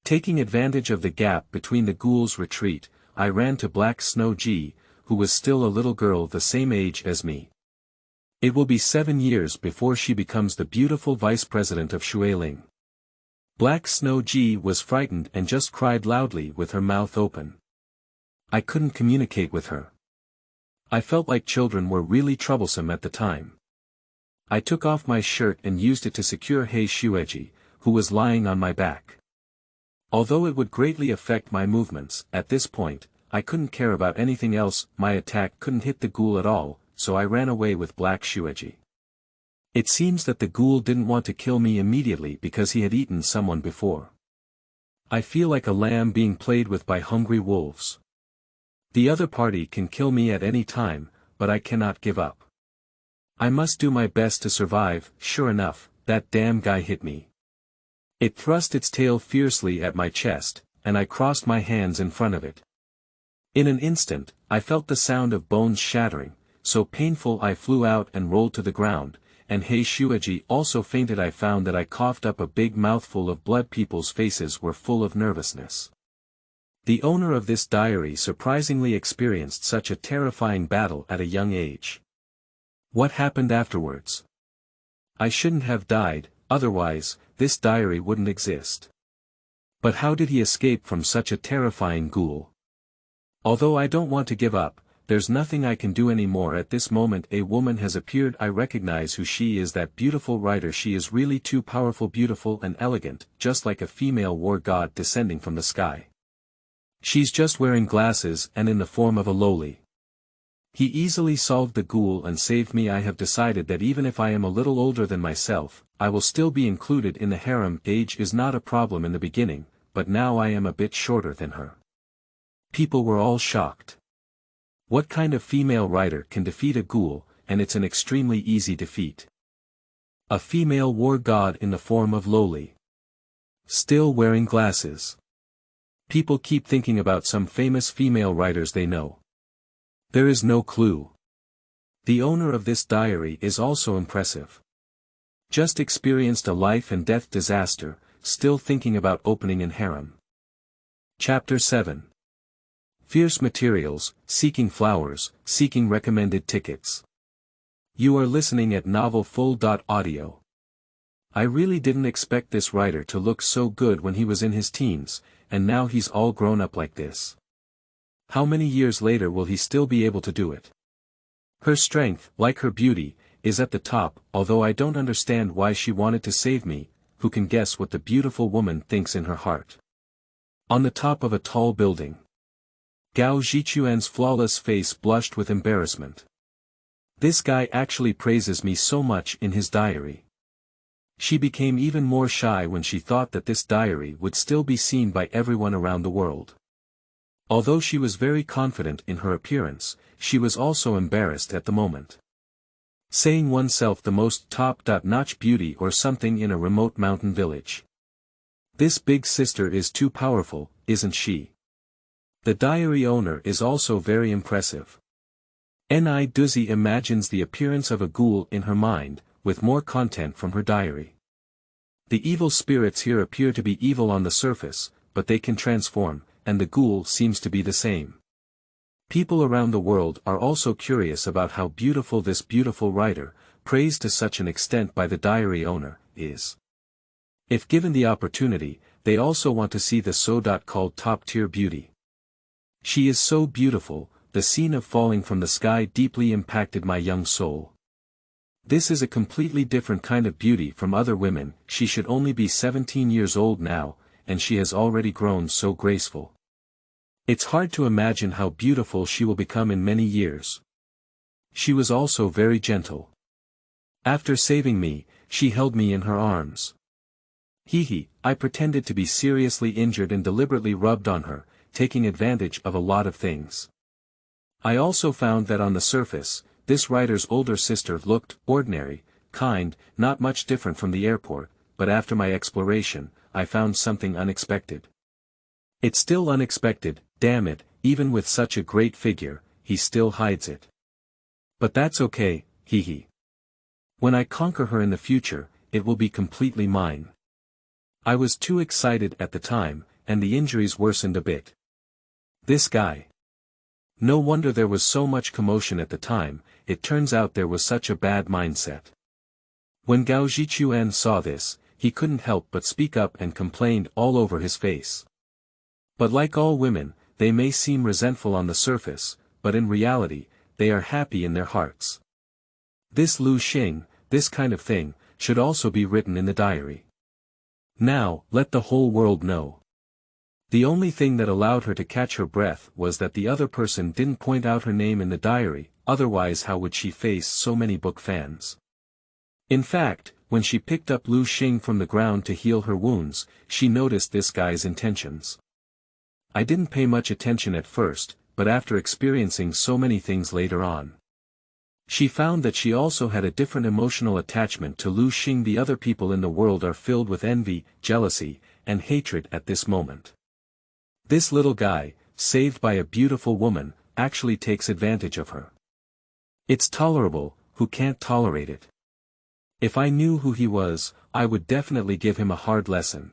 Taking advantage of the gap between the ghouls' retreat, I ran to Black Xueji, who was still a little girl the same age as me. It will be 7 years before she becomes the beautiful vice president of Xueling. Black Xueji was frightened and just cried loudly with her mouth open. I couldn't communicate with her. I felt like children were really troublesome at the time. I took off my shirt and used it to secure Xueji, who was lying on my back. Although it would greatly affect my movements, at this point, I couldn't care about anything else. My attack couldn't hit the ghoul at all, so I ran away with Black Xueji. It seems that the ghoul didn't want to kill me immediately because he had eaten someone before. I feel like a lamb being played with by hungry wolves. The other party can kill me at any time, but I cannot give up. I must do my best to survive. Sure enough, that damn guy hit me. It thrust its tail fiercely at my chest, and I crossed my hands in front of it. In an instant, I felt the sound of bones shattering, so painful I flew out and rolled to the ground, and Xueji also fainted. I found that I coughed up a big mouthful of blood. People's faces were full of nervousness. The owner of this diary surprisingly experienced such a terrifying battle at a young age. What happened afterwards? I shouldn't have died, otherwise, this diary wouldn't exist. But how did he escape from such a terrifying ghoul? Although I don't want to give up, there's nothing I can do anymore. At this moment a woman has appeared. I recognize who she is. That beautiful writer. She is really too powerful, beautiful and elegant, just like a female war god descending from the sky. She's just wearing glasses and in the form of a lowly. He easily solved the ghoul and saved me. I have decided that even if I am a little older than myself, I will still be included in the harem. Age is not a problem in the beginning, but now I am a bit shorter than her. People were all shocked. What kind of female writer can defeat a ghoul? And it's an extremely easy defeat. A female war god in the form of lowly. Still wearing glasses. People keep thinking about some famous female writers they know. There is no clue. The owner of this diary is also impressive. Just experienced a life and death disaster, still thinking about opening an harem. Chapter 7. Fierce materials, seeking flowers, seeking recommended tickets. You are listening at novel.full.audio. I really didn't expect this writer to look so good when he was in his teens, and now he's all grown up like this. How many years later will he still be able to do it? Her strength, like her beauty, is at the top. Although I don't understand why she wanted to save me. Who can guess what the beautiful woman thinks in her heart? On the top of a tall building. Gaozhi's flawless face blushed with embarrassment. This guy actually praises me so much in his diary. She became even more shy when she thought that this diary would still be seen by everyone around the world. Although she was very confident in her appearance, she was also embarrassed at the moment. Saying oneself the most top-notch beauty or something in a remote mountain village. This big sister is too powerful, isn't she? The diary owner is also very impressive. Ni Dou imagines the appearance of a ghoul in her mind, with more content from her diary. The evil spirits here appear to be evil on the surface, but they can transform, and the ghoul seems to be the same. People around the world are also curious about how beautiful this beautiful writer, praised to such an extent by the diary owner, is. If given the opportunity, they also want to see the so-called top-tier beauty. She is so beautiful. The scene of falling from the sky deeply impacted my young soul. This is a completely different kind of beauty from other women. She should only be 17 years old now, and she has already grown so graceful. It's hard to imagine how beautiful she will become in many years. She was also very gentle. After saving me, she held me in her arms. I pretended to be seriously injured and deliberately rubbed on her, taking advantage of a lot of things. I also found that on the surface, this writer's older sister looked ordinary, kind, not much different from the airport, but after my exploration, I found something unexpected. It's still unexpected, damn it, even with such a great figure, he still hides it. But that's okay, hee. When I conquer her in the future, it will be completely mine. I was too excited at the time, and the injuries worsened a bit. This guy. No wonder there was so much commotion at the time, it turns out there was such a bad mindset. When Gaozhi saw this, he couldn't help but speak up and complained all over his face. But like all women, they may seem resentful on the surface, but in reality, they are happy in their hearts. This Lu Xing, this kind of thing, should also be written in the diary. Now, let the whole world know. The only thing that allowed her to catch her breath was that the other person didn't point out her name in the diary, otherwise how would she face so many book fans? In fact, when she picked up Lu Xing from the ground to heal her wounds, she noticed this guy's intentions. I didn't pay much attention at first, but after experiencing so many things later on, she found that she also had a different emotional attachment to Lu Xing. The other people in the world are filled with envy, jealousy, and hatred at this moment. This little guy, saved by a beautiful woman, actually takes advantage of her. It's tolerable, who can't tolerate it? If I knew who he was, I would definitely give him a hard lesson.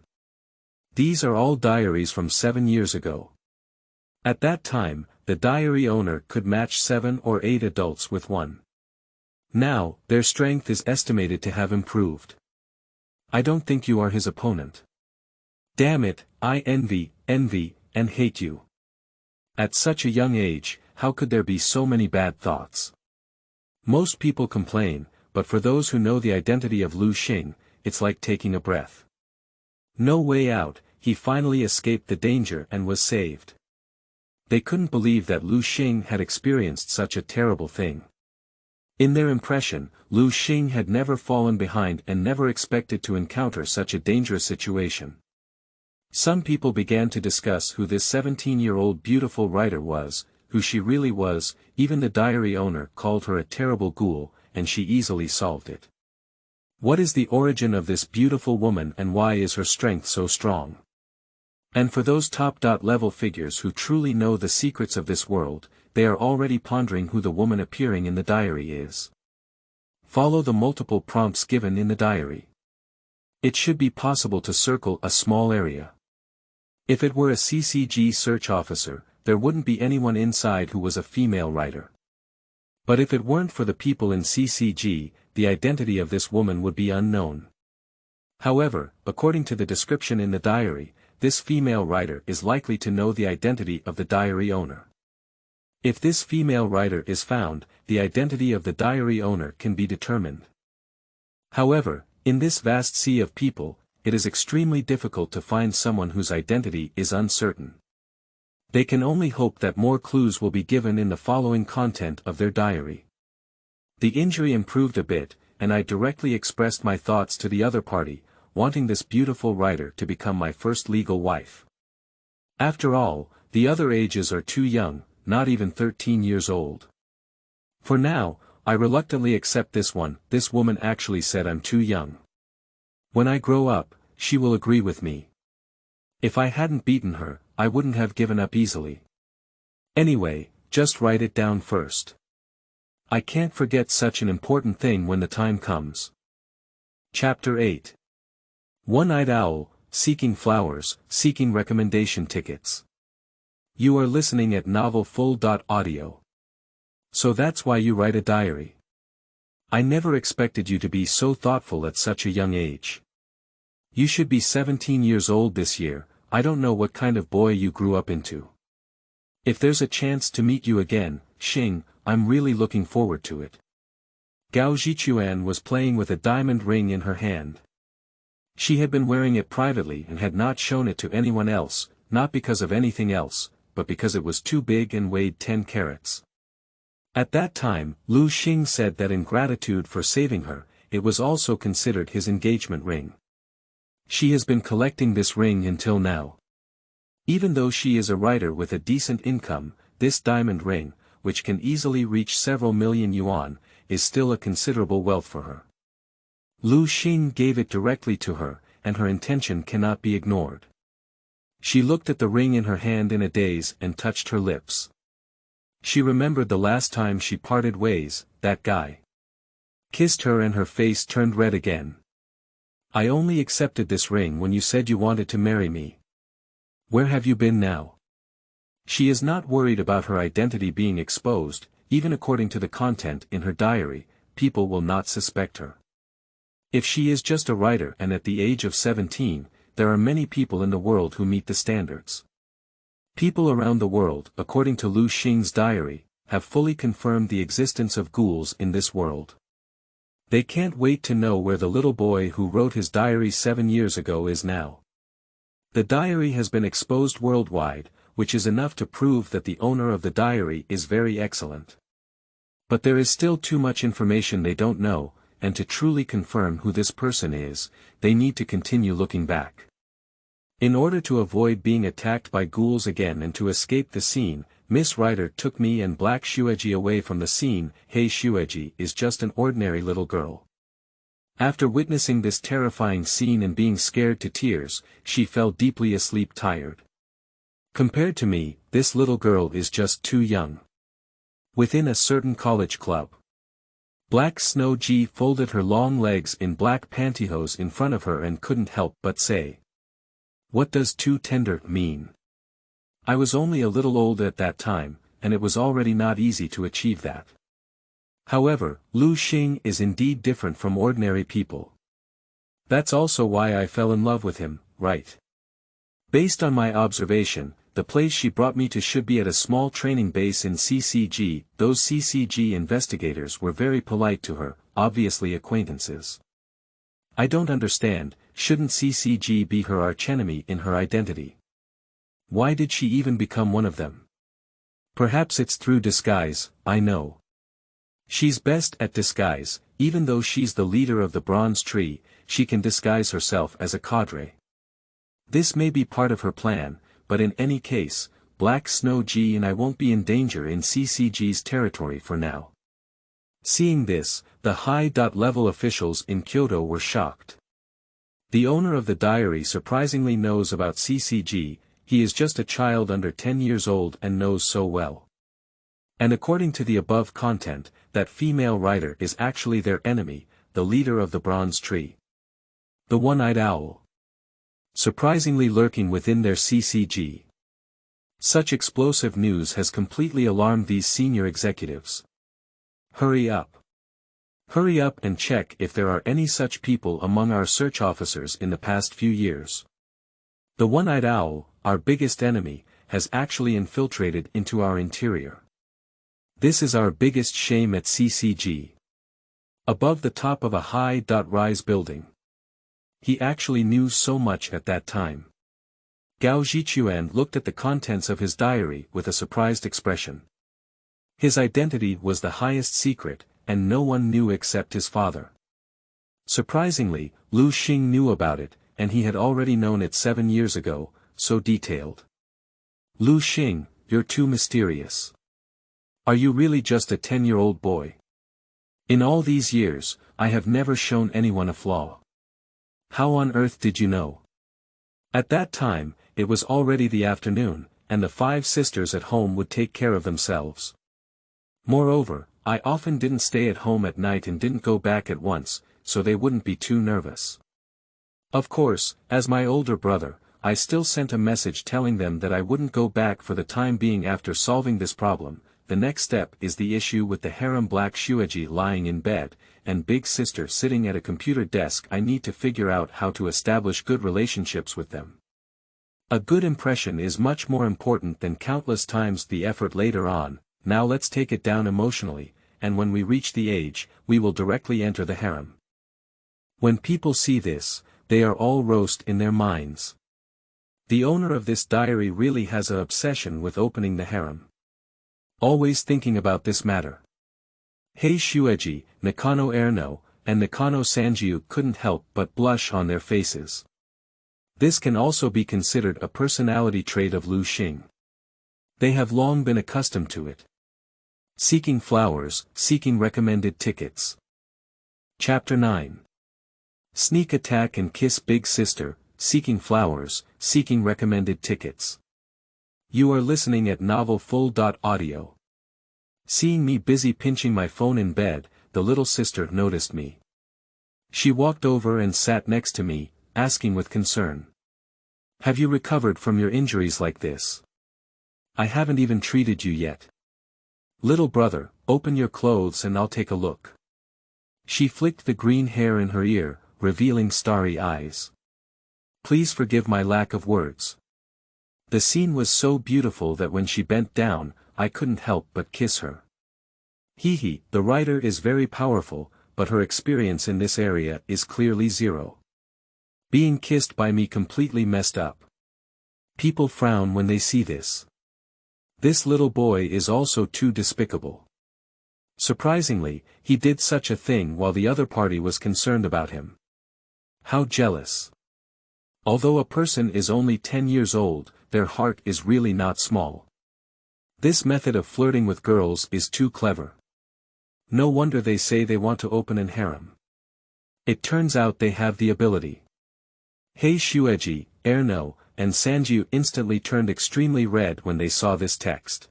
These are all diaries from 7 years ago. At that time, the diary owner could match 7 or 8 adults with one. Now, their strength is estimated to have improved. I don't think you are his opponent. Damn it, I envy, and hate you. At such a young age, how could there be so many bad thoughts? Most people complain, but for those who know the identity of Lu Xing, it's like taking a breath. No way out, he finally escaped the danger and was saved. They couldn't believe that Lu Xing had experienced such a terrible thing. In their impression, Lu Xing had never fallen behind and never expected to encounter such a dangerous situation. Some people began to discuss who this 17-year-old beautiful writer was, who she really was. Even the diary owner called her a terrible ghoul, and she easily solved it. What is the origin of this beautiful woman and why is her strength so strong? And for those top-level figures who truly know the secrets of this world, they are already pondering who the woman appearing in the diary is. Follow the multiple prompts given in the diary. It should be possible to circle a small area. If it were a CCG search officer, there wouldn't be anyone inside who was a female writer. But if it weren't for the people in CCG, the identity of this woman would be unknown. However, according to the description in the diary, this female writer is likely to know the identity of the diary owner. If this female writer is found, the identity of the diary owner can be determined. However, in this vast sea of people, it is extremely difficult to find someone whose identity is uncertain. They can only hope that more clues will be given in the following content of their diary. The injury improved a bit, and I directly expressed my thoughts to the other party, wanting this beautiful writer to become my first legal wife. After all, the other ages are too young, not even 13 years old. For now, I reluctantly accept this one. This woman actually said I'm too young. When I grow up, she will agree with me. If I hadn't beaten her, I wouldn't have given up easily. Anyway, just write it down first. I can't forget such an important thing when the time comes. Chapter 8. One-Eyed Owl, Seeking Flowers, Seeking Recommendation Tickets. You are listening at novelfull.audio. So that's why you write a diary. I never expected you to be so thoughtful at such a young age. You should be 17 years old this year. I don't know what kind of boy you grew up into. If there's a chance to meet you again, Xing, I'm really looking forward to it. Gaozhi was playing with a diamond ring in her hand. She had been wearing it privately and had not shown it to anyone else, not because of anything else, but because it was too big and weighed 10 carats. At that time, Lu Xing said that in gratitude for saving her, it was also considered his engagement ring. She has been collecting this ring until now. Even though she is a writer with a decent income, this diamond ring, which can easily reach several million yuan, is still a considerable wealth for her. Lu Xing gave it directly to her, and her intention cannot be ignored. She looked at the ring in her hand in a daze and touched her lips. She remembered the last time she parted ways, that guy kissed her and her face turned red again. I only accepted this ring when you said you wanted to marry me. Where have you been now? She is not worried about her identity being exposed, even according to the content in her diary, people will not suspect her. If she is just a writer and at the age of 17, there are many people in the world who meet the standards. People around the world, according to Lu Xing's diary, have fully confirmed the existence of ghouls in this world. They can't wait to know where the little boy who wrote his diary 7 years ago is now. The diary has been exposed worldwide, which is enough to prove that the owner of the diary is very excellent. But there is still too much information they don't know, and to truly confirm who this person is, they need to continue looking back. In order to avoid being attacked by ghouls again and to escape the scene, Miss Writer took me and Black Xueji away from the scene. Hey, Xueji is just an ordinary little girl. After witnessing this terrifying scene and being scared to tears, she fell deeply asleep tired. Compared to me, this little girl is just too young. Within a certain college club, Black Xueji folded her long legs in black pantyhose in front of her and couldn't help but say, "What does too tender mean?" I was only a little old at that time, and it was already not easy to achieve that. However, Lu Xing is indeed different from ordinary people. That's also why I fell in love with him, right? Based on my observation, the place she brought me to should be at a small training base in CCG. Those CCG investigators were very polite to her, obviously acquaintances. I don't understand, shouldn't CCG be her archenemy in her identity? Why did she even become one of them? Perhaps it's through disguise, I know. She's best at disguise, even though she's the leader of the bronze tree, she can disguise herself as a cadre. This may be part of her plan, but in any case, Black Xueji and I won't be in danger in CCG's territory for now. Seeing this, the high-level officials in Kyoto were shocked. The owner of the diary surprisingly knows about CCG, he is just a child under 10 years old and knows so well. And according to the above content, that female writer is actually their enemy, the leader of the bronze tree. The one-eyed owl. Surprisingly lurking within their CCG. Such explosive news has completely alarmed these senior executives. Hurry up. Hurry up and check if there are any such people among our search officers in the past few years. The one-eyed owl, our biggest enemy, has actually infiltrated into our interior. This is our biggest shame at CCG. Above the top of a high-rise building. He actually knew so much at that time. Gaozhi looked at the contents of his diary with a surprised expression. His identity was the highest secret, and no one knew except his father. Surprisingly, Lu Xing knew about it, and he had already known it 7 years ago, so detailed. Lu Xing, you're too mysterious. Are you really just a 10-year-old boy? In all these years, I have never shown anyone a flaw. How on earth did you know? At that time, it was already the afternoon, and the 5 sisters at home would take care of themselves. Moreover, I often didn't stay at home at night and didn't go back at once, so they wouldn't be too nervous. Of course, as my older brother, I still sent a message telling them that I wouldn't go back for the time being after solving this problem. The next step is the issue with the harem Black Xueji lying in bed, and Big Sister sitting at a computer desk. I need to figure out how to establish good relationships with them. A good impression is much more important than countless times the effort later on. Now let's take it down emotionally, and when we reach the age, we will directly enter the harem. When people see this, they are all roast in their minds. The owner of this diary really has an obsession with opening the harem. Always thinking about this matter. Hei Xueji, Nakano Erno, and Nakano San Jiu couldn't help but blush on their faces. This can also be considered a personality trait of Lu Xing. They have long been accustomed to it. Seeking flowers, seeking recommended tickets. Chapter 9. Sneak attack and kiss Big Sister, seeking flowers, seeking recommended tickets. You are listening at novel full.audio. Seeing me busy pinching my phone in bed, the little sister noticed me. She walked over and sat next to me, asking with concern. Have you recovered from your injuries like this? I haven't even treated you yet. Little brother, open your clothes and I'll take a look. She flicked the green hair in her ear, revealing starry eyes. Please forgive my lack of words. The scene was so beautiful that when she bent down, I couldn't help but kiss her. Hehe, the writer is very powerful, but her experience in this area is clearly zero. Being kissed by me completely messed up. People frown when they see this. This little boy is also too despicable. Surprisingly, he did such a thing while the other party was concerned about him. How jealous. Although a person is only 10 years old, their heart is really not small. This method of flirting with girls is too clever. No wonder they say they want to open an harem. It turns out they have the ability. Hei Xueji, Nai and San Jiu instantly turned extremely red when they saw this text.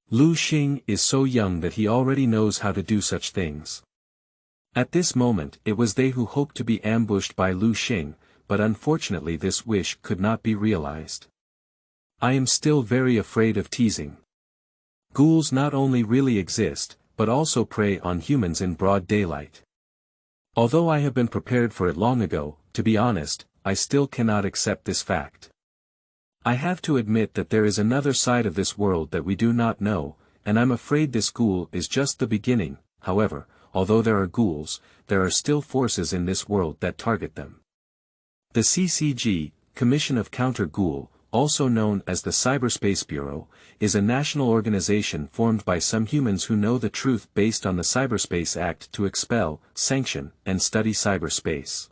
Lu Xing is so young that he already knows how to do such things. At this moment it was they who hoped to be ambushed by Lu Xing, but unfortunately this wish could not be realized. I am still very afraid of teasing. Ghouls not only really exist, but also prey on humans in broad daylight. Although I have been prepared for it long ago, to be honest, I still cannot accept this fact. I have to admit that there is another side of this world that we do not know, and I'm afraid this ghoul is just the beginning. However, although there are ghouls, there are still forces in this world that target them. The CCG, Commission of Counter-Ghoul, also known as the Cyberspace Bureau, is a national organization formed by some humans who know the truth based on the Cyberspace Act to expel, sanction, and study cyberspace.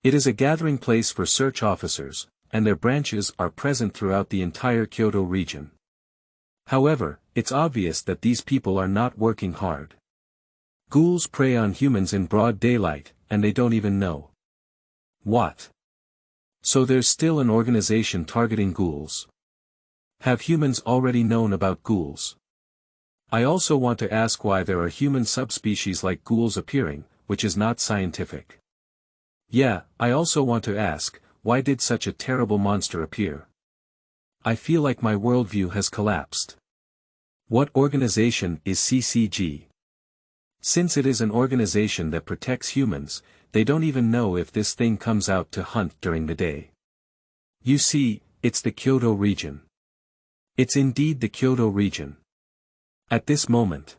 It is a gathering place for search officers, and their branches are present throughout the entire Kyoto region. However, it's obvious that these people are not working hard. Ghouls prey on humans in broad daylight, and they don't even know. What? So there's still an organization targeting ghouls. Have humans already known about ghouls? I also want to ask why there are human subspecies like ghouls appearing, which is not scientific. Yeah, I also want to ask, why did such a terrible monster appear? I feel like my worldview has collapsed. What organization is CCG? Since it is an organization that protects humans, they don't even know if this thing comes out to hunt during the day. You see, it's the Kyoto region. It's indeed the Kyoto region. At this moment,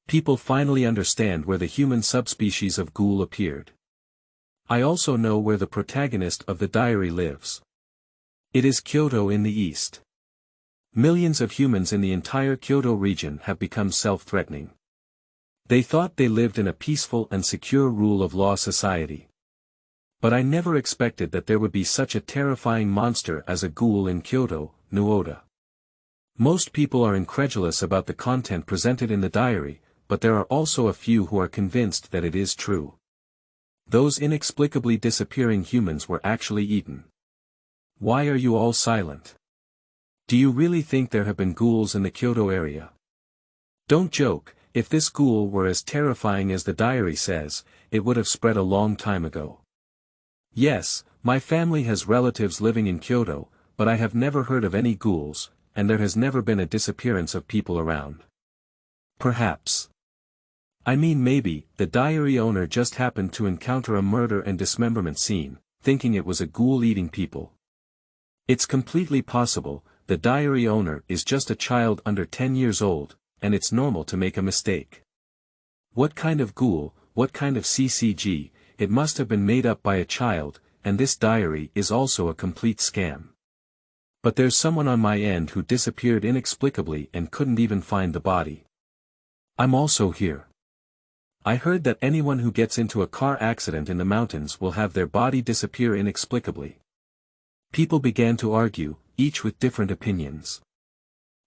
people finally understand where the human subspecies of ghoul appeared. I also know where the protagonist of the diary lives. It is Kyoto in the east. Millions of humans in the entire Kyoto region have become self-threatening. They thought they lived in a peaceful and secure rule of law society. But I never expected that there would be such a terrifying monster as a ghoul in Kyoto, now.Hei. Most people are incredulous about the content presented in the diary, but there are also a few who are convinced that it is true. Those inexplicably disappearing humans were actually eaten. Why are you all silent? Do you really think there have been ghouls in the Kyoto area? Don't joke, if this ghoul were as terrifying as the diary says, it would have spread a long time ago. Yes, my family has relatives living in Kyoto, but I have never heard of any ghouls, and there has never been a disappearance of people around. Perhaps. I mean maybe, the diary owner just happened to encounter a murder and dismemberment scene, thinking it was a ghoul eating people. It's completely possible, the diary owner is just a child under 10 years old, and it's normal to make a mistake. What kind of ghoul, what kind of CCG, it must have been made up by a child, and this diary is also a complete scam. But there's someone on my end who disappeared inexplicably and couldn't even find the body. I'm also here. I heard that anyone who gets into a car accident in the mountains will have their body disappear inexplicably. People began to argue, each with different opinions.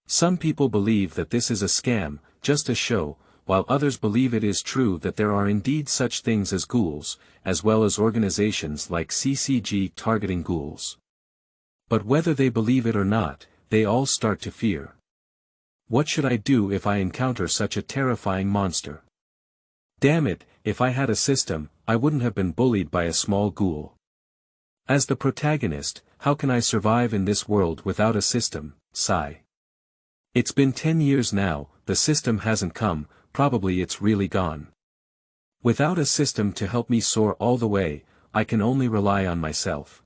Some people believe that this is a scam, just a show, while others believe it is true that there are indeed such things as ghouls, as well as organizations like CCG targeting ghouls. But whether they believe it or not, they all start to fear. What should I do if I encounter such a terrifying monster? Damn it, if I had a system, I wouldn't have been bullied by a small ghoul. As the protagonist, how can I survive in this world without a system? Sigh. It's been 10 years now, the system hasn't come, probably it's really gone. Without a system to help me soar all the way, I can only rely on myself.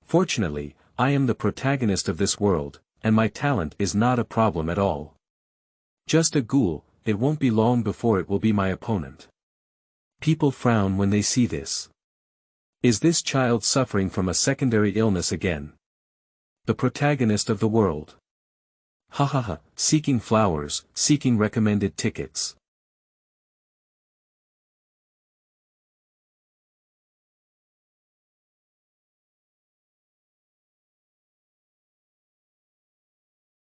Fortunately, I am the protagonist of this world, and my talent is not a problem at all. Just a ghoul, it won't be long before it will be my opponent. People frown when they see this. Is this child suffering from a secondary illness again? The protagonist of the world. Ha ha ha, seeking flowers, seeking recommended tickets.